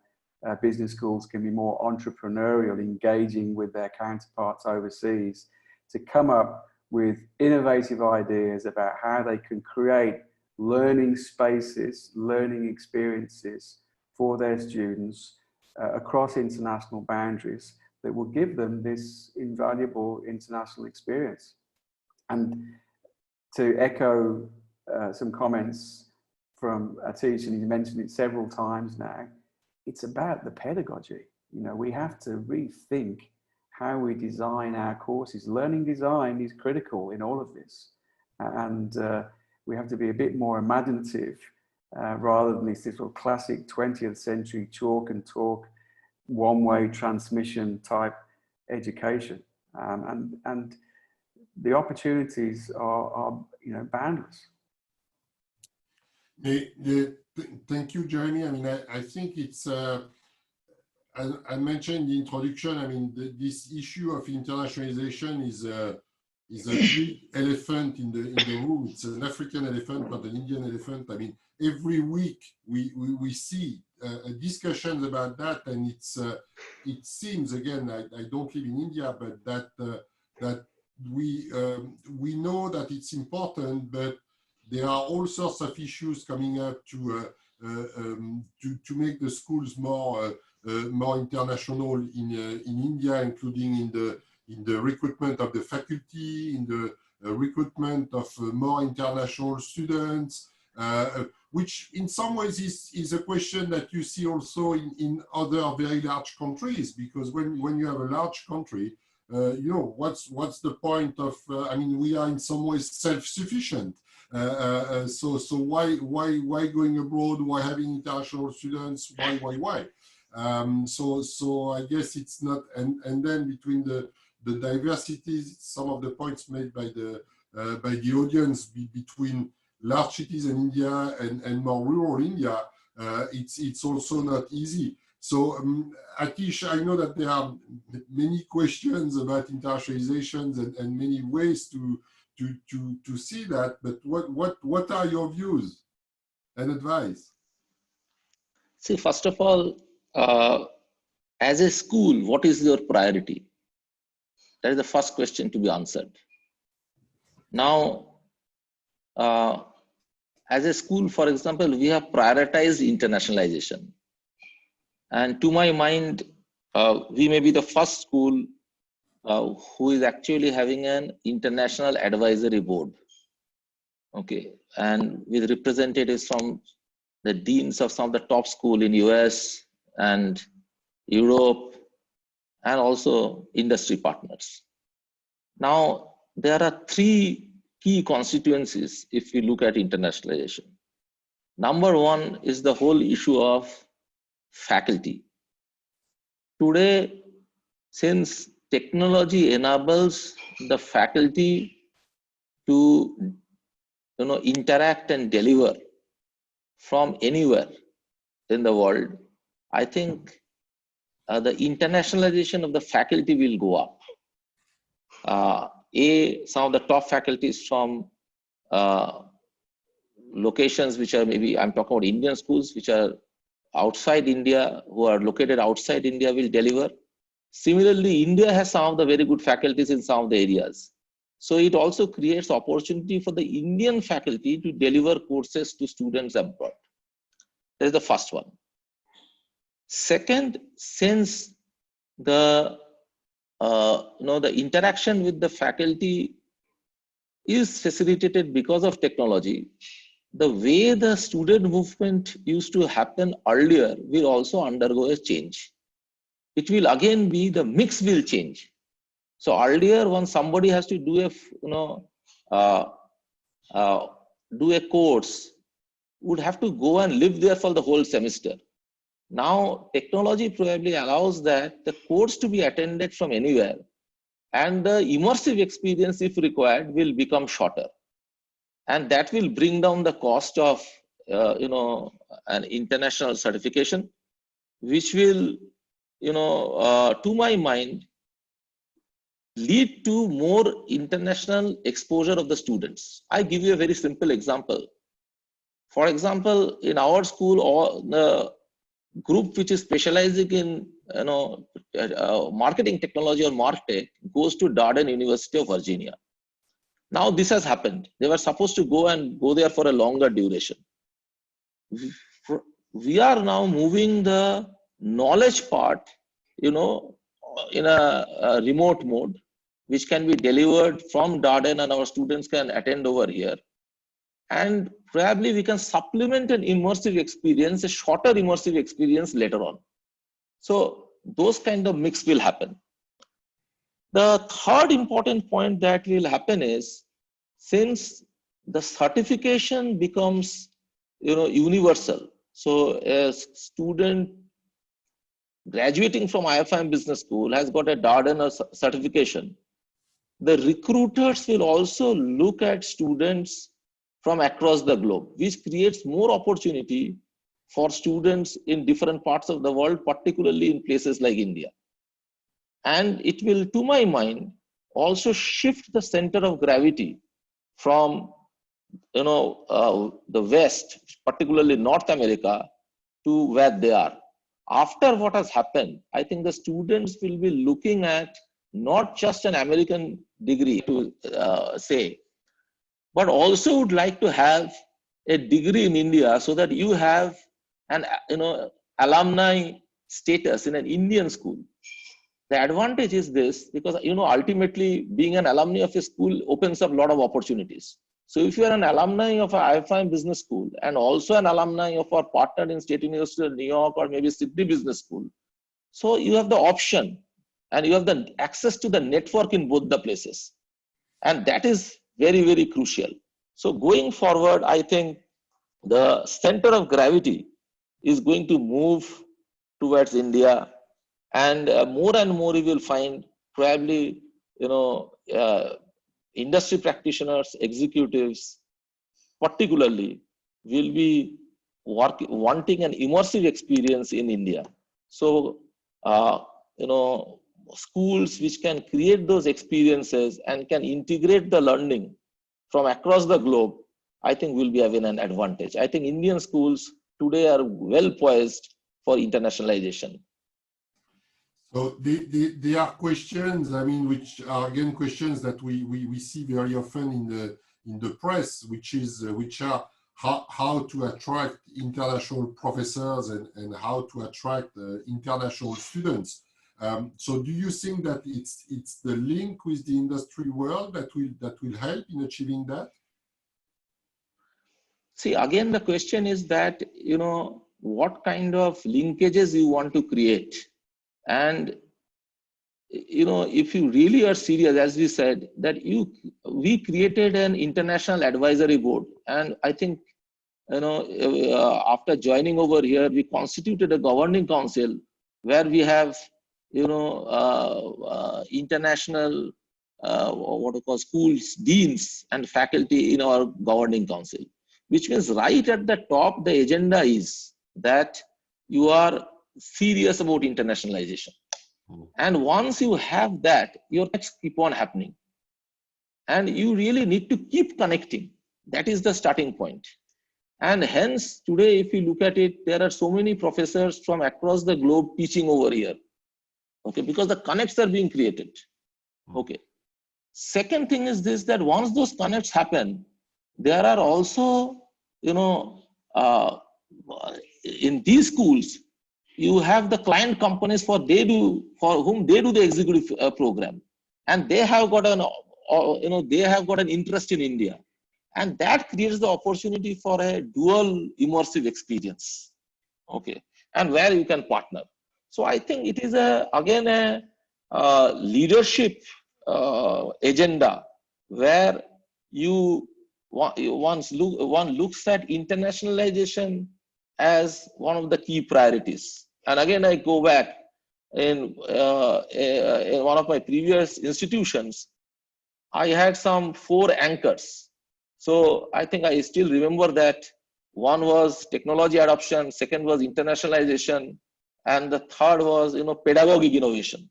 business schools can be more entrepreneurial, engaging with their counterparts overseas to come up with innovative ideas about how they can create learning spaces, learning experiences for their students across international boundaries that will give them this invaluable international experience. And to echo some comments from Atish, and he mentioned it several times now, it's about the pedagogy. You know, we have to rethink how we design our courses. Learning design is critical in all of this. And we have to be a bit more imaginative rather than this sort of classic 20th century chalk and talk, one-way transmission type education. And the opportunities are you know, boundless. Thank you, Jeremy. I mean, I think it's, I mentioned in the introduction, I mean, this issue of internationalization is a big elephant in the room. It's an African elephant, not an Indian elephant. I mean, every week we see discussions about that, and it seems, again, I don't live in India, but that we know that it's important, but there are all sorts of issues coming up to make the schools more international in India, including in the recruitment of the faculty, in the recruitment of more international students, which in some ways is a question that you see also in other very large countries, because when you have a large country, you know, what's the point of, I mean, we are in some ways self-sufficient. So why going abroad? Why having international students? Why? So I guess it's not, and then between the diversities, some of the points made by the audience between large cities in India and more rural India, it's also not easy. So Atish, I know that there are many questions about internationalizations and many ways to see that, but what are your views and advice? See, first of all, as a school, what is your priority? That is the first question to be answered. Now, as a school, for example, we have prioritized internationalization. And to my mind, we may be the first school who is actually having an international advisory board. Okay, and with representatives from the deans of some of the top schools in US and Europe, and also industry partners. Now, there are three key constituencies if we look at internationalization. Number one is the whole issue of faculty. Today, since technology enables the faculty to interact and deliver from anywhere in the world, I think the internationalization of the faculty will go up. Some of the top faculties from locations which are, maybe I'm talking about Indian schools which are outside India, who are located outside India, will deliver. Similarly, India has some of the very good faculties in some of the areas. So it also creates opportunity for the Indian faculty to deliver courses to students abroad. That is the first one. Second, since the the interaction with the faculty is facilitated because of technology, the way the student movement used to happen earlier will also undergo a change. It will again be, the mix will change. So earlier, when somebody has to do a course, would have to go and live there for the whole semester. Now, technology probably allows that the course to be attended from anywhere, and the immersive experience, if required, will become shorter. And that will bring down the cost of, an international certification, which will, to my mind, lead to more international exposure of the students. I give you a very simple example. For example, in our school, or the group which is specializing in marketing technology or MarTech goes to Darden University of Virginia. Now this has happened. They were supposed to go there for a longer duration. We are now moving the knowledge part, in a remote mode, which can be delivered from Darden and our students can attend over here. And probably we can supplement an immersive experience, a shorter immersive experience later on. So those kind of mix will happen. The third important point that will happen is, since the certification becomes, universal. So a student graduating from IFIM Business School has got a Darden certification. The recruiters will also look at students from across the globe, which creates more opportunity for students in different parts of the world, particularly in places like India. And it will, to my mind, also shift the center of gravity from the West, particularly North America, to where they are. After what has happened, I think the students will be looking at not just an American degree to say, but also would like to have a degree in India, so that you have an alumni status in an Indian school. The advantage is this, because ultimately being an alumni of a school opens up a lot of opportunities. So if you are an alumni of an IFIM Business School and also an alumni of our partner in State University of New York or maybe Sydney Business School, so you have the option and you have the access to the network in both the places. And that is very, very crucial. So going forward, I think the center of gravity is going to move towards India, and more you will find probably, industry practitioners, executives, particularly, will be wanting an immersive experience in India. So, schools which can create those experiences and can integrate the learning from across the globe, I think will be having an advantage. I think Indian schools today are well poised for internationalization. So there are questions, which are again questions that we see very often in the press, which are how to attract international professors and how to attract international students. So do you think that it's the link with the industry world that will help in achieving that? See, again, the question is that, what kind of linkages you want to create. And, if you really are serious, as we said, that we created an international advisory board. And I think, after joining over here, we constituted a governing council where we have, international, what we call schools, deans and faculty in our governing council, which means right at the top, the agenda is that you are serious about internationalization. And once you have that, your next keep on happening. And you really need to keep connecting. That is the starting point. And hence, today, if you look at it, there are so many professors from across the globe teaching over here. Okay, because the connects are being created. Okay. Second thing is this, that once those connects happen, there are also, in these schools, you have the client companies for whom they do the executive program, and they have got an interest in India, and that creates the opportunity for a dual immersive experience. Okay, and where you can partner. So I think it is again a leadership agenda where one looks at internationalization as one of the key priorities. And again, I go back in one of my previous institutions, I had some 4 anchors. So I think I still remember that one was technology adoption, second was internationalization, and the third was pedagogic innovation.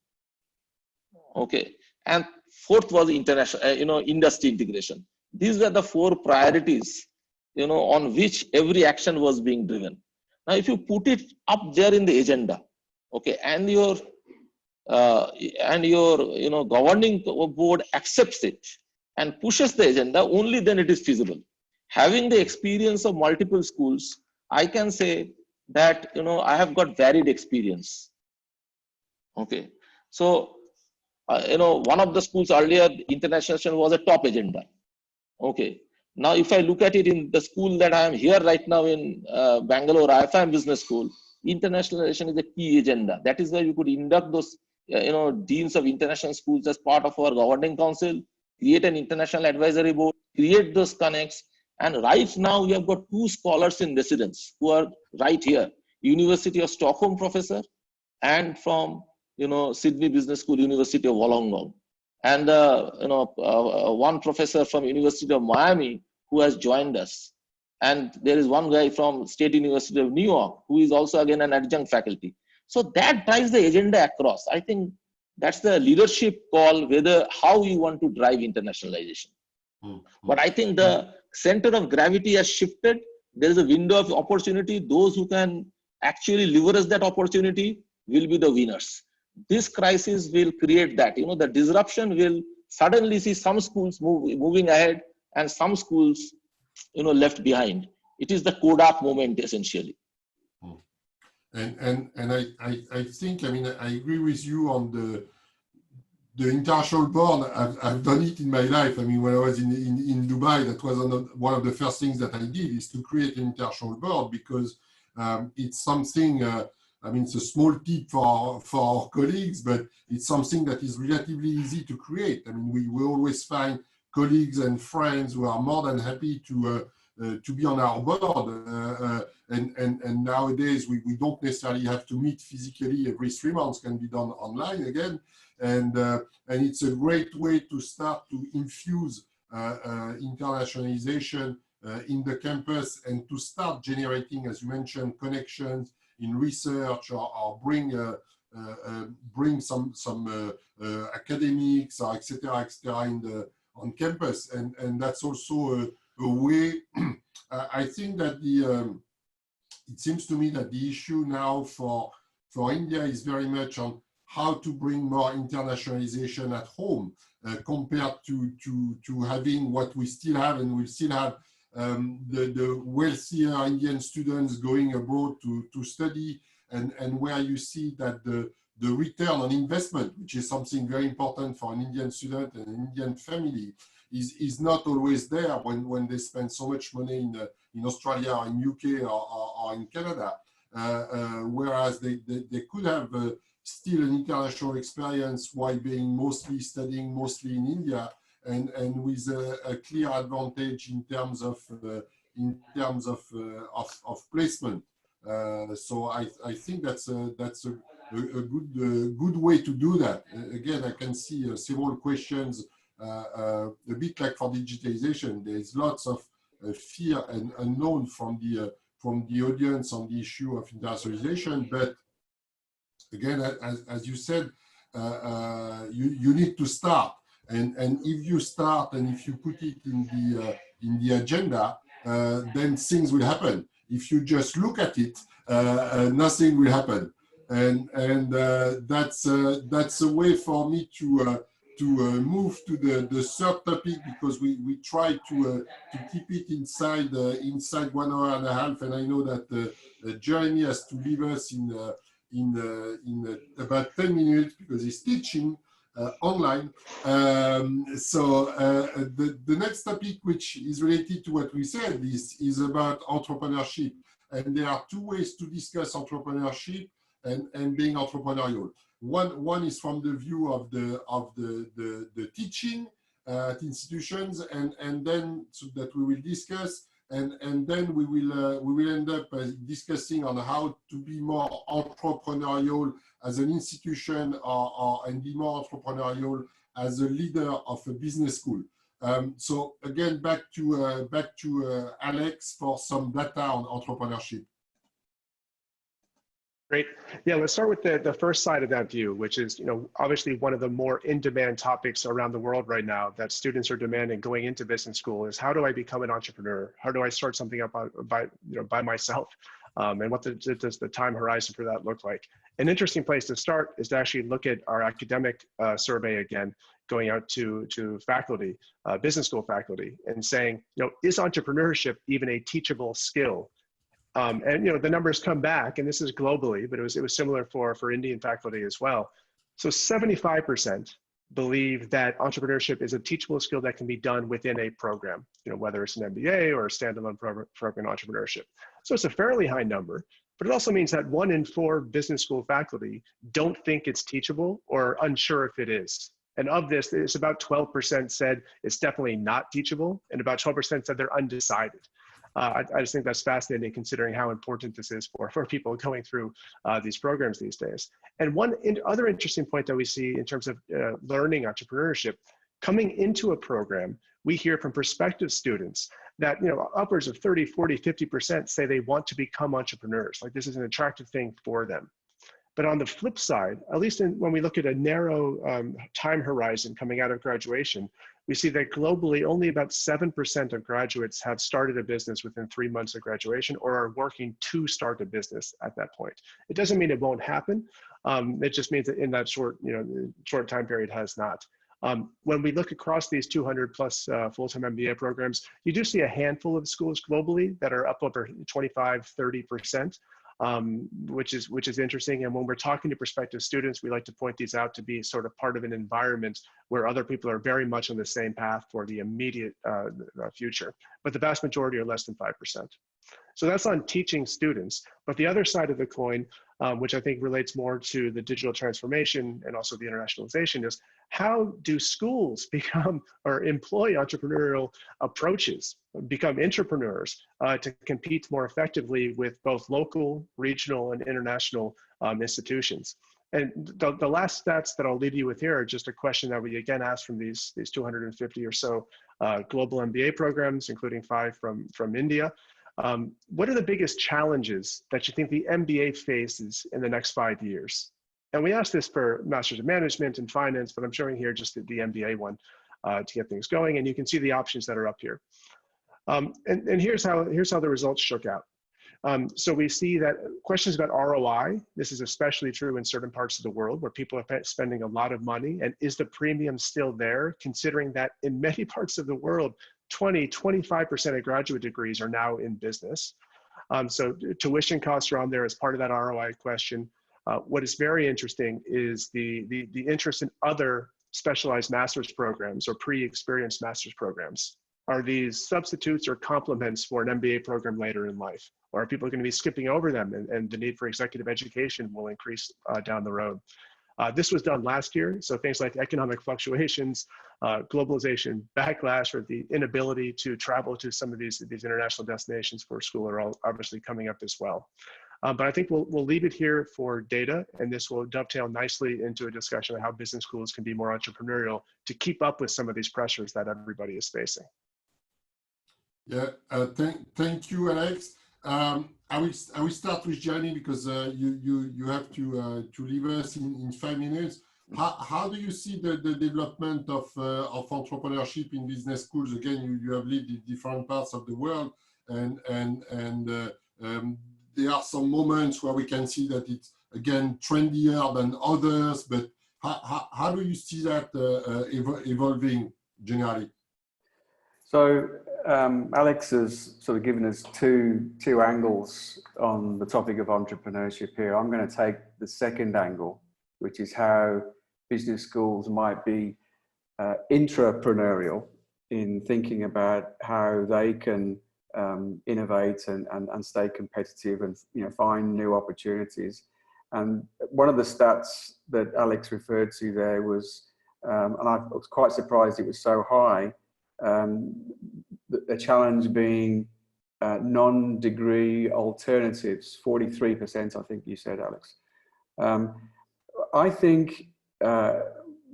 Okay, and fourth was international, industry integration. These were the 4 priorities, on which every action was being driven. Now, if you put it up there in the agenda, okay, and your governing board accepts it and pushes the agenda, only then it is feasible. Having the experience of multiple schools, I can say that, you know, I have got varied experience. Okay. So, you know, one of the schools earlier, internationalization was a top agenda. Okay. Now, if I look at it in the school that I am here right now in Bangalore, IFIM Business School, internationalization is a key agenda. That is why you could induct those, you know, deans of international schools as part of our governing council, create an international advisory board, create those connects. And right now, we have got 2 scholars in residence who are right here, University of Stockholm professor and from, you know, Sydney Business School, University of Wollongong. And you know, one professor from University of Miami who has joined us, and there is one guy from State University of New York who is also again an adjunct faculty. So that drives the agenda across. I think that's the leadership call, whether how you want to drive internationalization. But I think the center of gravity has shifted. There is a window of opportunity. Those who can actually leverage that opportunity will be the winners. This crisis will create that, you know, the disruption will suddenly see some schools moving ahead and some schools, you know, left behind. It is the Kodak moment essentially. And I think, I mean, I agree with you on the international board. I've done it in my life. I mean, when I was in Dubai, that was one of the first things that I did, is to create an international board, because it's something, I mean, it's a small tip for our colleagues, but it's something that is relatively easy to create. I mean, we always find colleagues and friends who are more than happy to be on our board. And nowadays, we don't necessarily have to meet physically every 3 months, can be done online again. And it's a great way to start to infuse internationalization in the campus, and to start generating, as you mentioned, connections in research, or bring some academics, or et cetera, on campus. And that's also a way. I think that it seems to me that the issue now for India is very much on how to bring more internationalization at home, compared to having what we still have, and we still have the wealthier Indian students going abroad to study, and where you see that the return on investment, which is something very important for an Indian student and an Indian family, is not always there when they spend so much money in Australia or in UK or in Canada, whereas they could have still an international experience while being studying mostly in India, and with a clear advantage in terms of placement. So I think that's a good way to do that. Again, I can see several questions, a bit like for digitalization. There is lots of fear and unknown from the audience on the issue of internationalization. But again, as you said, you need to start. And if you start, and if you put it in the agenda, then things will happen. If you just look at it, nothing will happen. And that's a way for me to move to the third topic, because we try to keep it inside 1 hour and a half. And I know that Jeremy has to leave us in about 10 minutes because he's teaching online. So the next topic, which is related to what we said, is about entrepreneurship. And there are 2 ways to discuss entrepreneurship and being entrepreneurial. One is from the view of the teaching at institutions, and then so that we will discuss. And then we will end up discussing on how to be more entrepreneurial as an institution, and be more entrepreneurial as a leader of a business school. So again, back to Alex for some data on entrepreneurship. Great. Yeah, let's start with the first side of that view, which is, you know, obviously one of the more in-demand topics around the world right now that students are demanding going into business school is, how do I become an entrepreneur? How do I start something up by myself? And what does the time horizon for that look like? An interesting place to start is to actually look at our academic survey again, going out to faculty, business school faculty, and saying, you know, is entrepreneurship even a teachable skill? And the numbers come back, and this is globally, but it was similar for Indian faculty as well. So 75% believe that entrepreneurship is a teachable skill that can be done within a program, whether it's an MBA or a standalone program in entrepreneurship. So it's a fairly high number, but it also means that 1 in 4 business school faculty don't think it's teachable or unsure if it is. And of this, it's about 12% said it's definitely not teachable, and about 12% said they're undecided. I just think that's fascinating considering how important this is for people going through these programs these days. And one other interesting point that we see in terms of learning entrepreneurship, coming into a program, we hear from prospective students that upwards of 30, 40, 50% say they want to become entrepreneurs. Like this is an attractive thing for them. But on the flip side, at least when we look at a narrow time horizon coming out of graduation, we see that globally only about 7% of graduates have started a business within 3 months of graduation or are working to start a business at that point. It doesn't mean it won't happen. It just means that in that short time period has not. When we look across these 200 plus full-time MBA programs, you do see a handful of schools globally that are up over 25, 30%. Which is interesting. And when we're talking to prospective students, we like to point these out to be sort of part of an environment where other people are very much on the same path for the immediate future. But the vast majority are less than 5%. So that's on teaching students. But the other side of the coin, which I think relates more to the digital transformation and also the internationalization, is how do schools become or employ entrepreneurial approaches, become entrepreneurs to compete more effectively with both local, regional, and international institutions. And the last stats that I'll leave you with here are just a question that we again asked from these 250 or so global MBA programs, including 5 from India. What are the biggest challenges that you think the MBA faces in the next 5 years? And we asked this for Masters of Management and Finance, but I'm showing here just the MBA one to get things going. And you can see the options that are up here. And here's how the results shook out. So we see that questions about ROI, this is especially true in certain parts of the world where people are spending a lot of money, and is the premium still there, considering that in many parts of the world, 25% of graduate degrees are now in business. So tuition costs are on there as part of that ROI question. What is very interesting is the interest in other specialized master's programs or pre-experienced master's programs. Are these substitutes or complements for an MBA program later in life? Or are people going to be skipping over them, and the need for executive education will increase down the road? This was done last year, so things like economic fluctuations, globalization, backlash, or the inability to travel to some of these international destinations for school are all obviously coming up as well. But I think we'll leave it here for data, and this will dovetail nicely into a discussion of how business schools can be more entrepreneurial to keep up with some of these pressures that everybody is facing. Yeah, thank you, Alex. I will start with Gianni because you have to leave us in 5 minutes. How do you see the development of entrepreneurship in business schools? Again, you have lived in different parts of the world, and there are some moments where we can see that it's again trendier than others. But how do you see that evolving generally? So Alex has sort of given us two angles on the topic of entrepreneurship here. I'm going to take the second angle, which is how business schools might be intrapreneurial in thinking about how they can innovate and stay competitive and find new opportunities. And one of the stats that Alex referred to there was, and I was quite surprised it was so high, the challenge being non-degree alternatives, 43%, I think you said, Alex. I think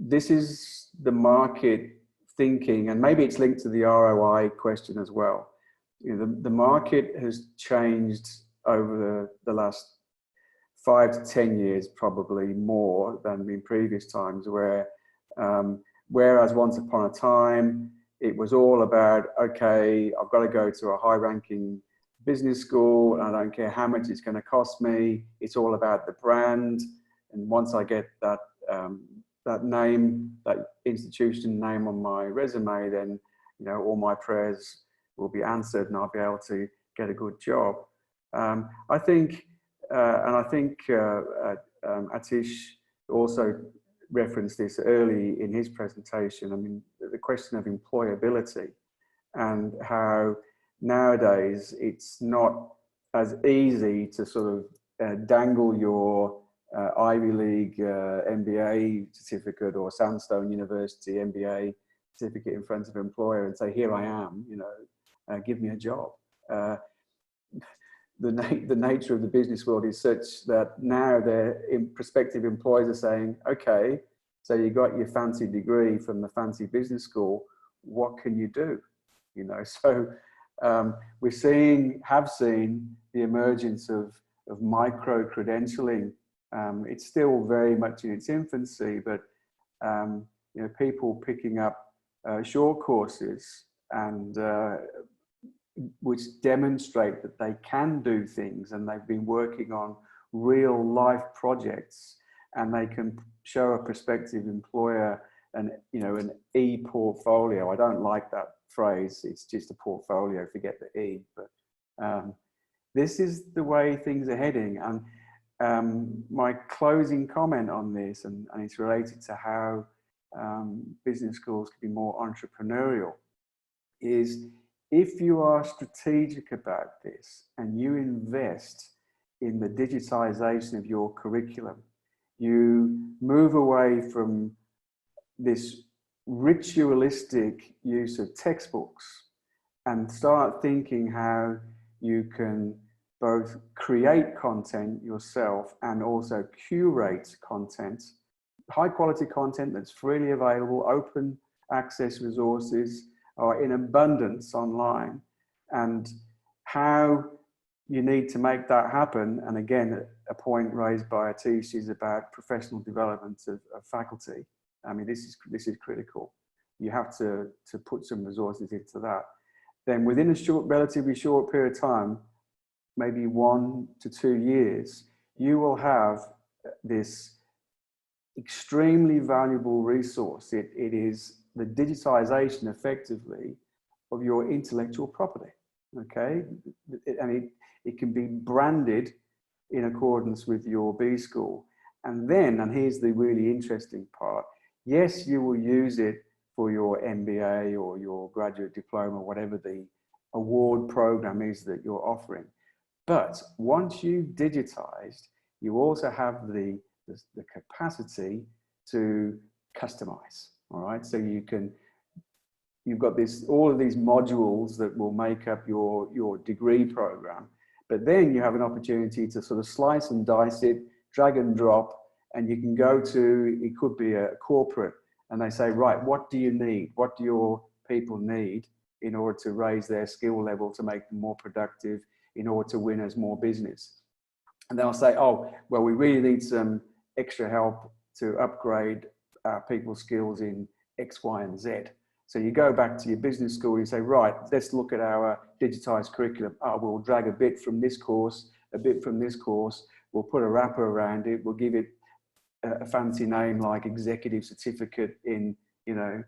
this is the market thinking, and maybe it's linked to the ROI question as well. The market has changed over the last 5 to 10 years, probably more than in previous times, where whereas once upon a time, it was all about, okay, I've got to go to a high-ranking business school, and I don't care how much it's going to cost me. It's all about the brand. And once I get that that name, that institution name on my resume, then all my prayers will be answered, and I'll be able to get a good job. I think, and I think Atish also referenced this early in his presentation. I mean, the question of employability and how nowadays it's not as easy to sort of dangle your Ivy League MBA certificate or Sandstone University MBA certificate in front of an employer and say, here I am, you know, give me a job. The nature of the business world is such that now prospective employers are saying, okay, so you got your fancy degree from the fancy business school, what can you do? You know, so we're have seen the emergence of micro-credentialing. It's still very much in its infancy, but you know, people picking up short courses and which demonstrate that they can do things, and they've been working on real life projects, and they can show a prospective employer an e-portfolio. I don't like that phrase. It's just a portfolio. Forget the e. But this is the way things are heading. And my closing comment on this, and it's related to how business schools can be more entrepreneurial, is if you are strategic about this and you invest in the digitization of your curriculum, you move away from this ritualistic use of textbooks and start thinking how you can both create content yourself and also curate content, high quality content that's freely available, open access resources are in abundance online, and how you need to make that happen. And again, a point raised by Atish is about professional development of faculty. I mean, this is critical. You have to put some resources into that. Then within a relatively short period of time, maybe 1 to 2 years, you will have this extremely valuable resource. It is the digitization effectively of your intellectual property, okay? And it can be branded in accordance with your B school. And then, and here's the really interesting part, yes, you will use it for your MBA or your graduate diploma, whatever the award program is that you're offering. But once you've digitized, you also have the capacity to customize, all right? So you've got all of these modules that will make up your degree program, but then you have an opportunity to sort of slice and dice it, drag and drop, and you can go to, it could be a corporate, and they say, right, what do you need? What do your people need in order to raise their skill level, to make them more productive, in order to win us more business? And they'll say, oh, well, we really need some extra help to upgrade our people's skills in X, Y, and Z. So you go back to your business school, you say, right, let's look at our digitized curriculum. Oh, we'll drag a bit from this course, a bit from this course, we'll put a wrapper around it, we'll give it a fancy name like executive certificate in, you know,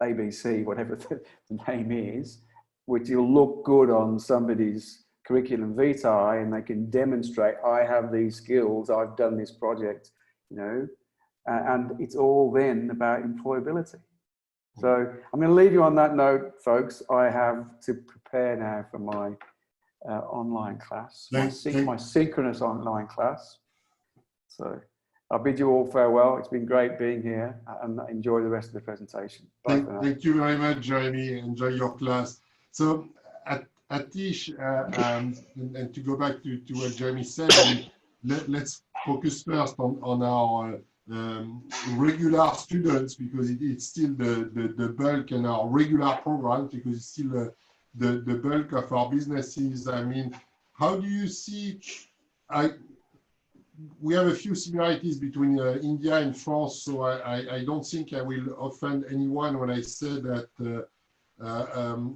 ABC, whatever the name is, which will look good on somebody's curriculum vitae, and they can demonstrate, I have these skills, I've done this project, you know, and it's all then about employability. So I'm going to leave you on that note, folks. I have to prepare now for my online class, my synchronous online class. So I'll bid you all farewell. It's been great being here, and enjoy the rest of the presentation. Bye for now. Thank you very much, Jeremy. Enjoy your class. So Atish, and to go back to what Jeremy said, let's focus first on our regular students, because it's still the bulk, and our regular programs, because it's still the bulk of our businesses. I mean, how do you see, we have a few similarities between India and France, so I don't think I will offend anyone when I say that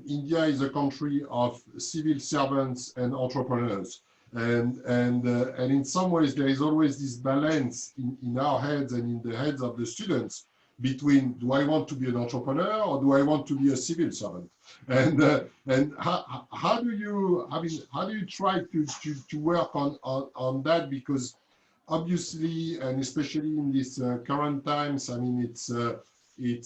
India is a country of civil servants and entrepreneurs. And in some ways, there is always this balance in our heads and in the heads of the students between do I want to be an entrepreneur or do I want to be a civil servant? And how do you, I mean, how do you try to work on that? Because obviously, and especially in these current times, I mean, we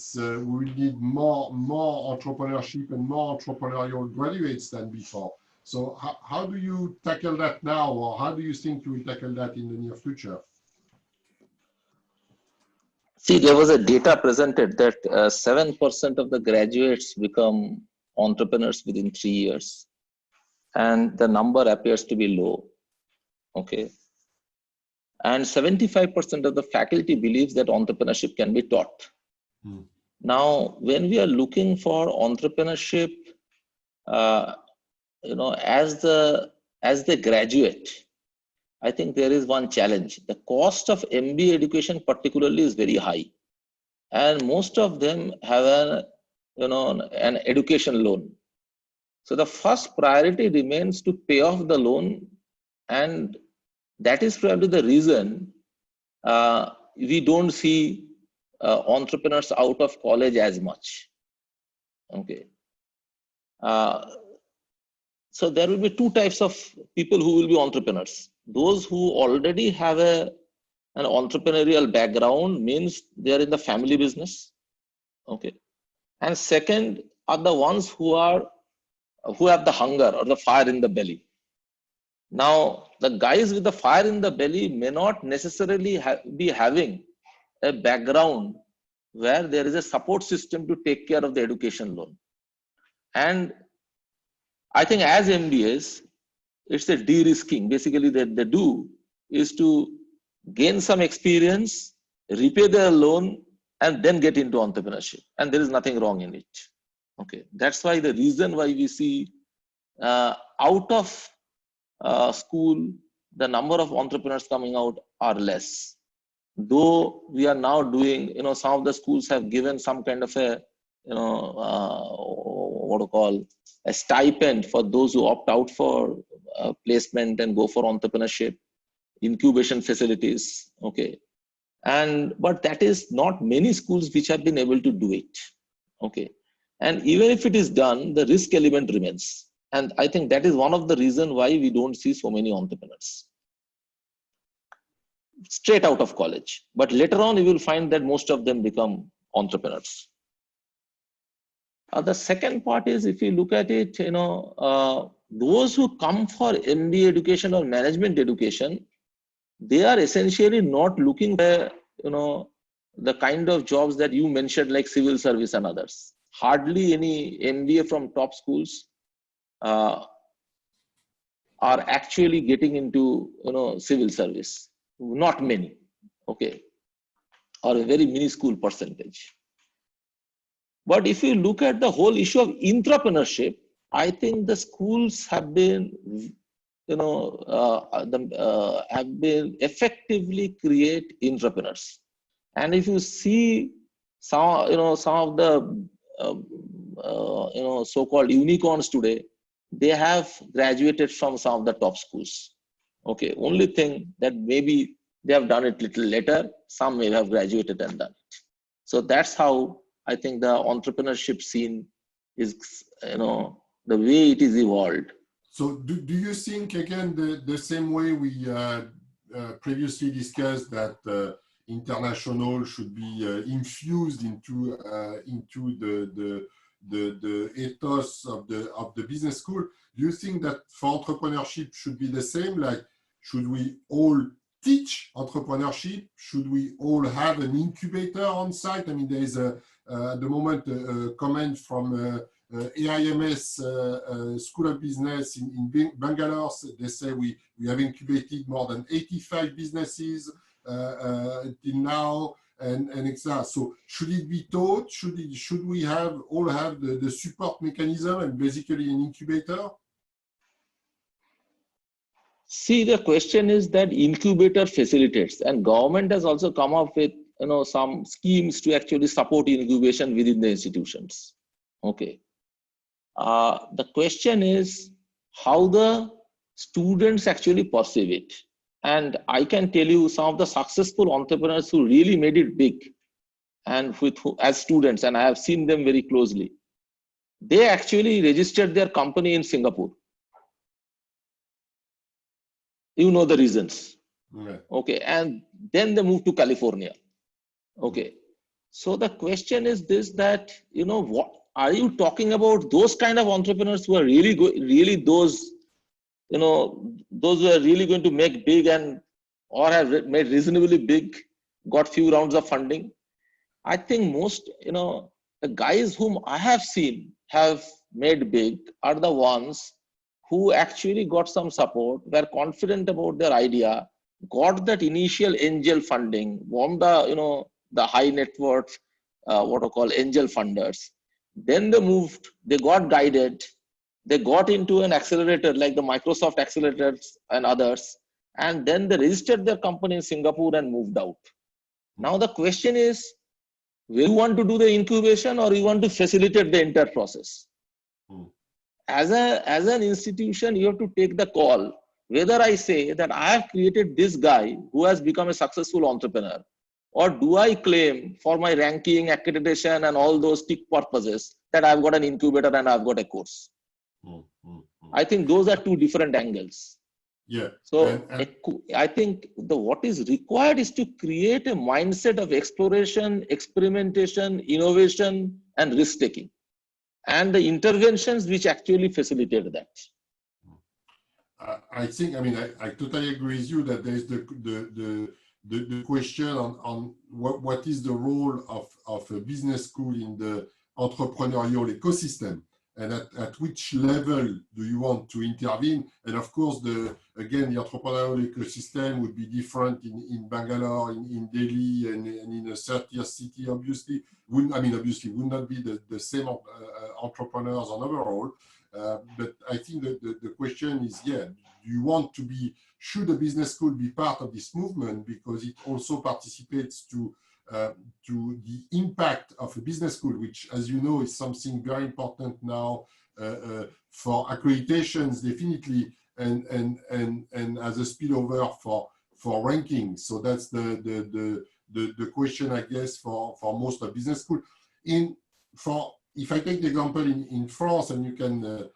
need more entrepreneurship and more entrepreneurial graduates than before. So how do you tackle that now, or how do you think you will tackle that in the near future? See, there was a data presented that 7% of the graduates become entrepreneurs within 3 years. And the number appears to be low. Okay. And 75% of the faculty believes that entrepreneurship can be taught. Now, when we are looking for entrepreneurship, you know, as they graduate, I think there is one challenge. The cost of MBA education particularly is very high. And most of them have an education loan. So the first priority remains to pay off the loan, and that is probably the reason we don't see entrepreneurs out of college as much. Okay. So there will be two types of people who will be entrepreneurs. Those who already have an entrepreneurial background, means they are in the family business. Okay. And second are the ones who have the hunger or the fire in the belly. Now, the guys with the fire in the belly may not necessarily be having a background where there is a support system to take care of the education loan. And I think as MBAs, it's a de-risking. Basically, that they do is to gain some experience, repay their loan, and then get into entrepreneurship. And there is nothing wrong in it. Okay, that's why the reason why we see out of school, the number of entrepreneurs coming out are less. Though we are now doing, you know, some of the schools have given some kind of a, you know, a stipend for those who opt out for placement and go for entrepreneurship, incubation facilities. Okay. But that is not many schools which have been able to do it. Okay. And even if it is done, the risk element remains. And I think that is one of the reasons why we don't see so many entrepreneurs straight out of college. But later on, you will find that most of them become entrepreneurs. The second part is, if you look at it, you know, those who come for MBA education or management education, they are essentially not looking for, you know, the kind of jobs that you mentioned, like civil service and others. Hardly any MBA from top schools are actually getting into, you know, civil service. Not many. Okay. Or a very minuscule percentage. But if you look at the whole issue of entrepreneurship, I think the schools have been, you know, have been effectively create entrepreneurs. And if you see some, you know, some of the, you know, so-called unicorns today, they have graduated from some of the top schools. Okay. Only thing that maybe they have done it little later. Some may have graduated and done it. So that's how I think the entrepreneurship scene is, you know, the way it is evolved. So do you think, again, the same way we previously discussed that international should be infused into the ethos of the business school? Do you think that for entrepreneurship should be the same? Like, should we all teach entrepreneurship? Should we all have an incubator on site? I mean, there is at the moment a comment from AIMS School of Business in Bangalore. They say we have incubated more than 85 businesses till now, and etc. So should it be taught? Should we all have the support mechanism and basically an incubator? See, the question is that incubator facilitates, and government has also come up with, you know, some schemes to actually support incubation within the institutions. Okay. The question is how the students actually perceive it. And I can tell you some of the successful entrepreneurs who really made it big and as students, and I have seen them very closely, they actually registered their company in Singapore. You know the reasons. Right. Okay, and then they moved to California. Okay, so the question is this, that, you know, what are you talking about? Those kind of entrepreneurs who are really those, you know, those who are really going to make big and or have made reasonably big, got few rounds of funding. I think most, you know, the guys whom I have seen have made big are the ones who actually got some support, were confident about their idea, got that initial angel funding, won the, you know, the high net worth, what I call angel funders. Then they moved, they got guided, they got into an accelerator like the Microsoft accelerators and others, and then they registered their company in Singapore and moved out. Now the question is, will you want to do the incubation or you want to facilitate the entire process? As an institution, you have to take the call whether I say that I have created this guy who has become a successful entrepreneur, or do I claim for my ranking, accreditation, and all those tick purposes that I've got an incubator and I've got a course. I think those are two different angles. Yeah. So I think what is required is to create a mindset of exploration, experimentation, innovation, and risk taking, and the interventions which actually facilitate that. I think, I mean, I totally agree with you that there's the question on what is the role of a business school in the entrepreneurial ecosystem, and at which level do you want to intervene? And of course, again, the entrepreneurial ecosystem would be different in Bangalore, in Delhi, and in a 30th city, obviously. Obviously would not be the same entrepreneurs on overall. But I think that the question is, yeah, do you want to be, should a business school be part of this movement, because it also participates to the impact of a business school, which, as you know, is something very important now for accreditations, definitely, and as a spillover for ranking. So that's the question, I guess, for most of business school. If I take the example in France, and you can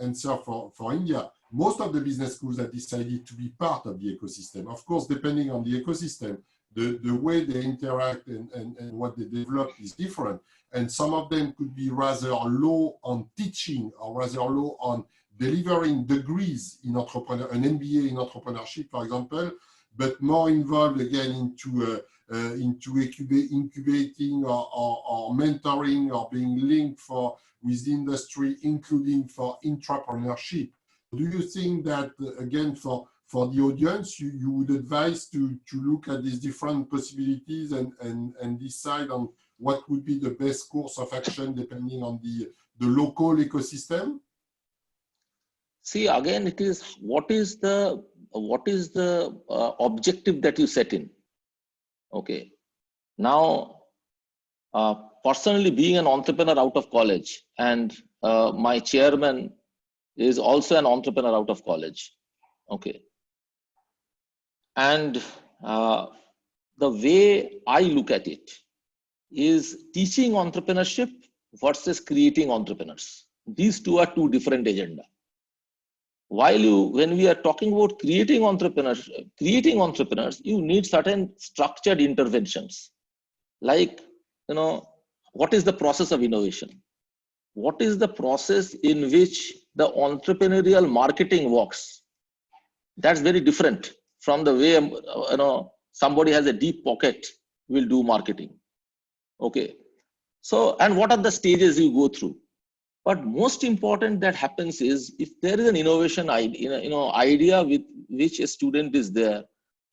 answer for India, most of the business schools have decided to be part of the ecosystem. Of course, depending on the ecosystem, the way they interact and what they develop is different. And some of them could be rather low on teaching or rather low on delivering degrees in entrepreneur, an MBA in entrepreneurship, for example, but more involved again into incubating or mentoring or being linked with the industry, including for entrepreneurship. Do you think that, again, for the audience, you would advise to look at these different possibilities and decide on what would be the best course of action depending on the local ecosystem? See, again, it is what is the objective that you set in. Okay. Now, personally, being an entrepreneur out of college, and my chairman is also an entrepreneur out of college. Okay. And the way I look at it is teaching entrepreneurship versus creating entrepreneurs. These two are two different agendas. When we are talking about creating entrepreneurs, you need certain structured interventions. Like, you know, what is the process of innovation? What is the process in which the entrepreneurial marketing works? That's very different from the way, you know, somebody has a deep pocket will do marketing. Okay. So, and what are the stages you go through? But most important that happens is, if there is an innovation idea with which a student is there,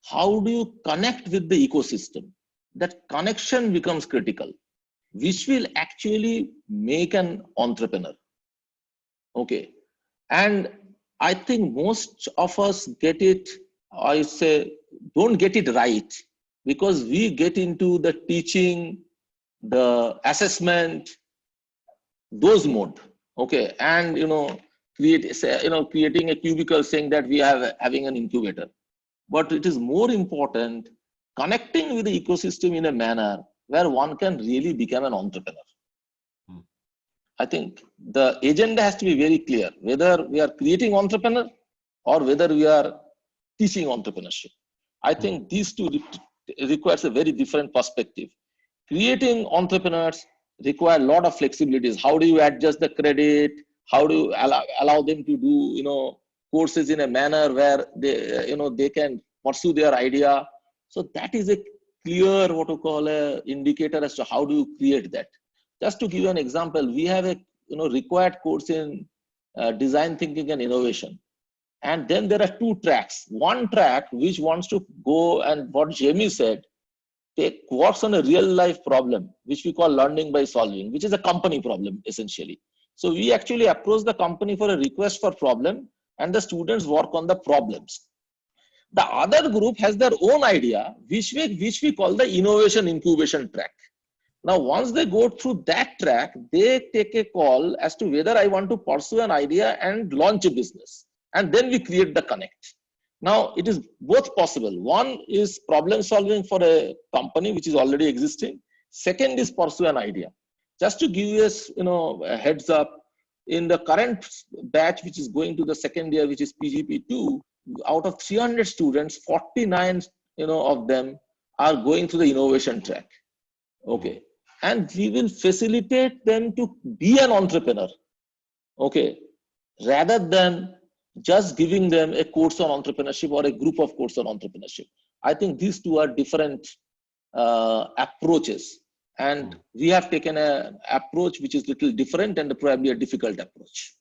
how do you connect with the ecosystem? That connection becomes critical, which will actually make an entrepreneur. Okay. And I think most of us get it, I say, don't get it right, because we get into the teaching, the assessment, those mode. Okay. And, you know, creating a cubicle saying that we are having an incubator. But it is more important connecting with the ecosystem in a manner where one can really become an entrepreneur. I think the agenda has to be very clear, whether we are creating entrepreneur or whether we are teaching entrepreneurship. I think these two requires a very different perspective. Creating entrepreneurs require a lot of flexibilities. How do you adjust the credit? How do you allow them to do, courses in a manner where they, they can pursue their idea? So that is a clear, what to call a indicator as to how do you create that. Just to give you an example, we have a required course in design thinking and innovation. And then there are two tracks. One track which wants to go, and what Jamie said, works on a real life problem, which we call learning by solving, which is a company problem essentially. So we actually approach the company for a request for problem, and the students work on the problems. The other group has their own idea, which we call the innovation incubation track. Now, once they go through that track, they take a call as to whether I want to pursue an idea and launch a business. And then we create the connect. Now, it is both possible. One is problem solving for a company which is already existing. Second is pursue an idea. Just to give you a heads up, in the current batch, which is going to the second year, which is PGP2, out of 300 students, 49 of them are going through the innovation track. Okay. And we will facilitate them to be an entrepreneur. Okay. Rather than just giving them a course on entrepreneurship or a group of course on entrepreneurship. I think these two are different approaches. And we have taken an approach which is a little different and probably a difficult approach.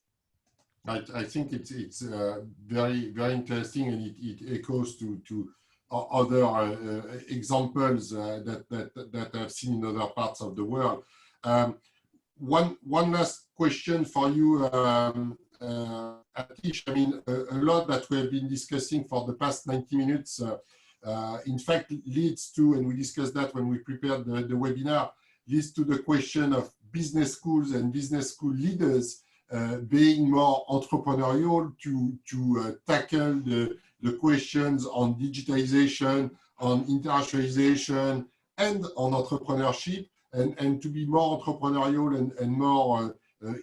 I think it's very, very interesting, and it echoes to other examples that I've seen in other parts of the world. One last question for you, Atish. I mean, a lot that we have been discussing for the past 90 minutes, in fact, leads to, and we discussed that when we prepared the webinar, leads to the question of business schools and business school leaders being more entrepreneurial to tackle the questions on digitalization, on internationalization, and on entrepreneurship, and to be more entrepreneurial and more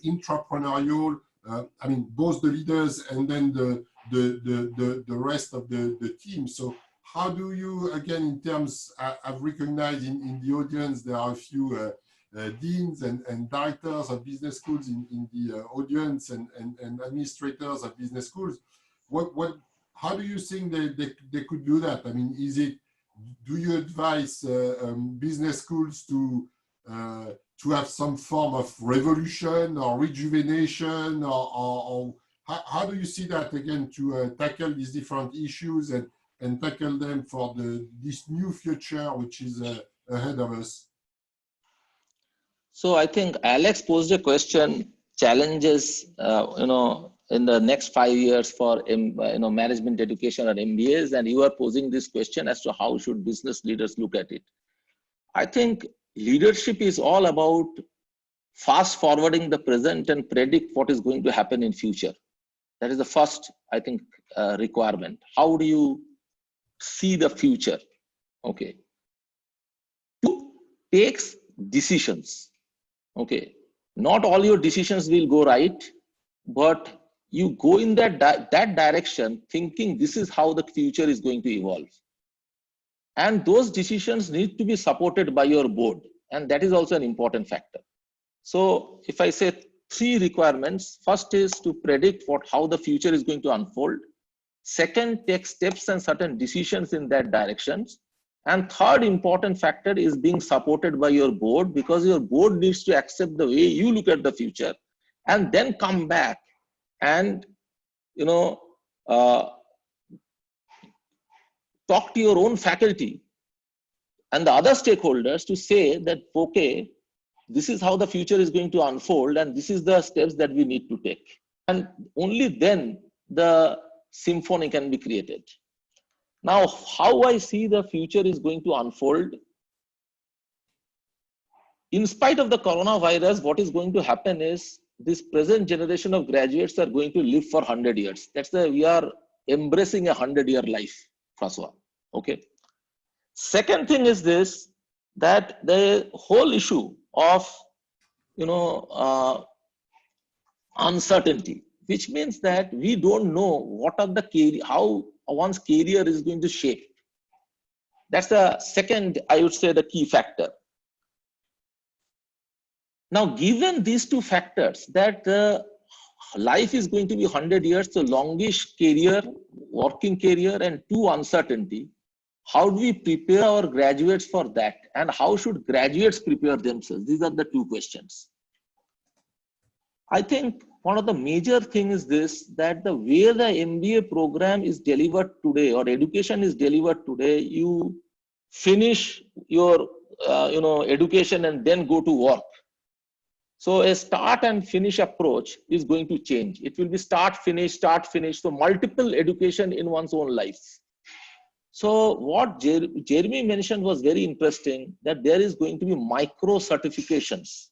intrapreneurial. I mean, both the leaders and then the rest of the team. So how do you, again, in terms, I've recognized in the audience, there are a few deans and directors of business schools in the audience and administrators of business schools. How do you think they could do that? I mean, do you advise business schools to have some form of revolution or rejuvenation, or how do you see that, again, to tackle these different issues and tackle them for this new future which is ahead of us? So I think Alex posed a question, challenges, in the next 5 years for management education or MBAs, and you are posing this question as to how should business leaders look at it. I think leadership is all about fast forwarding the present and predict what is going to happen in future. That is the first, I think, requirement. How do you see the future? Okay. Two, takes decisions. Okay. Not all your decisions will go right, but you go in that direction thinking this is how the future is going to evolve. And those decisions need to be supported by your board. And that is also an important factor. So if I say 3 requirements, first is to predict how the future is going to unfold. Second, take steps and certain decisions in that directions. And third important factor is being supported by your board, because your board needs to accept the way you look at the future and then come back and, talk to your own faculty and the other stakeholders to say that, okay, this is how the future is going to unfold and this is the steps that we need to take. And only then the symphony can be created. Now, how I see the future is going to unfold, in spite of the coronavirus, what is going to happen is this present generation of graduates are going to live for 100 years. We are embracing a 100-year life, François. Okay. Second thing is this, that the whole issue of, uncertainty, which means that we don't know what are the career, how one's career is going to shape. That's the second, I would say, the key factor. Now, given these two factors, that life is going to be 100 years, so longish career, working career, and two, uncertainty, how do we prepare our graduates for that? And how should graduates prepare themselves? These are the two questions. I think one of the major things is this, that the way the MBA program is delivered today, or education is delivered today, you finish your education and then go to work. So a start and finish approach is going to change. It will be start, finish. So multiple education in one's own life. So what Jeremy mentioned was very interesting, that there is going to be micro certifications,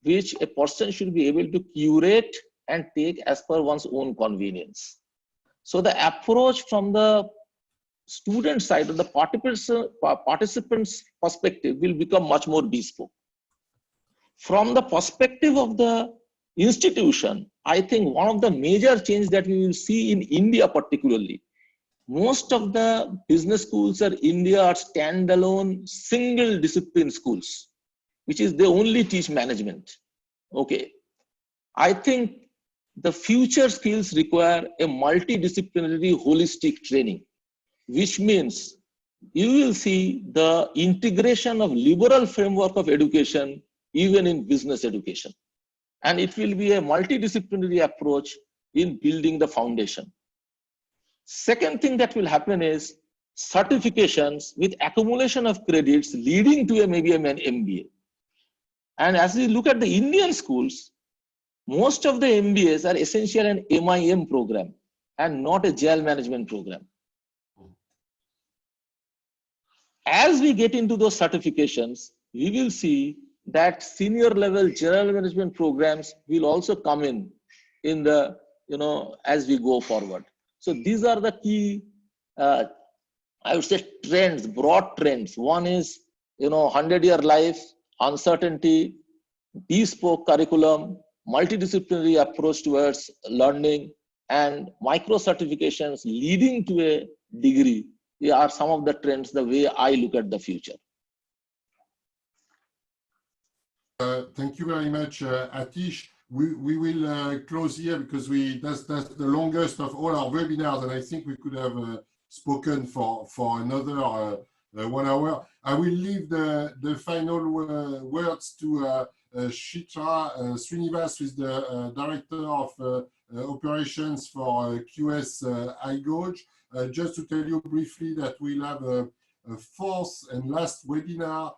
which a person should be able to curate and take as per one's own convenience. So the approach from the student side, or the participants' perspective, will become much more bespoke. From the perspective of the institution, I think one of the major changes that we will see in India particularly, most of the business schools in India are standalone single discipline schools, which is they only teach management. Okay. I think the future skills require a multidisciplinary holistic training, which means you will see the integration of liberal framework of education even in business education. And it will be a multidisciplinary approach in building the foundation. Second thing that will happen is certifications with accumulation of credits leading to maybe an MBA. And as we look at the Indian schools, most of the MBAs are essentially an MIM program and not a jail management program. As we get into those certifications, we will see that senior level general management programs will also come in the, as we go forward. So these are the key, I would say, trends, broad trends. One is, 100-year life, uncertainty, bespoke curriculum, multidisciplinary approach towards learning, and micro certifications leading to a degree are some of the trends, the way I look at the future. Thank you very much, Atish. We will close here because that's the longest of all our webinars, and I think we could have spoken for another 1 hour. I will leave the final words to Shitra Srinivas, who is the Director of Operations for QS iGauge. Just to tell you briefly that we'll have a fourth and last webinar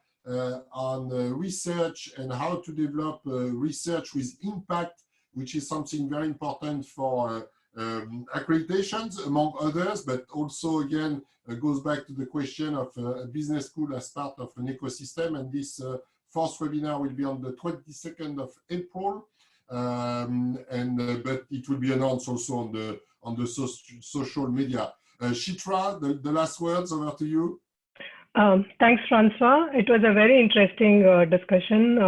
on research and how to develop research with impact, which is something very important for accreditations, among others, but also, again, goes back to the question of a business school as part of an ecosystem. And this fourth webinar will be on the 22nd of April, but it will be announced also on the social media. Shitra, the last words, over to you. Thanks, François. It was a very interesting discussion.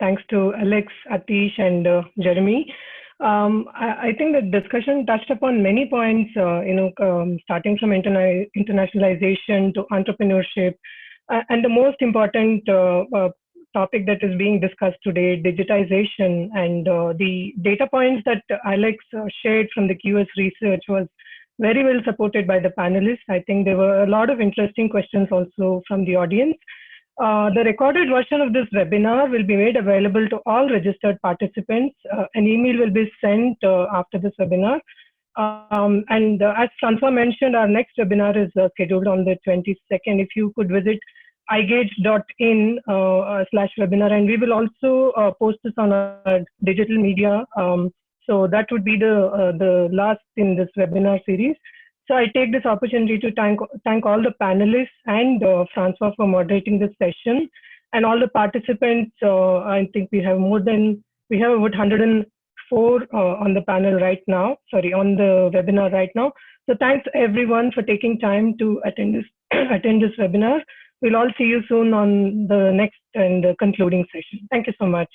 Thanks to Alex, Atish, and Jeremy. I think the discussion touched upon many points, starting from internationalization to entrepreneurship, and the most important topic that is being discussed today, digitization. And the data points that Alex shared from the QS research was very well supported by the panelists. I think there were a lot of interesting questions also from the audience. The recorded version of this webinar will be made available to all registered participants. An email will be sent after this webinar. And as François mentioned, our next webinar is scheduled on the 22nd. If you could visit igauge.in/webinar, and we will also post this on our digital media. So that would be the last in this webinar series. So I take this opportunity to thank all the panelists and François for moderating this session, and all the participants. I think we have about 104 on the panel right now, on the webinar right now. So thanks everyone for taking time to attend this webinar. we'll all see you soon on the next and the concluding session. Thank you so much.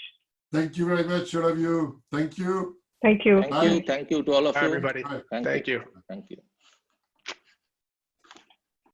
Thank you very much, all of you. Thank you. Thank you. Thank you to all of Bye, you. everybody. Bye. Thank you. Thank you.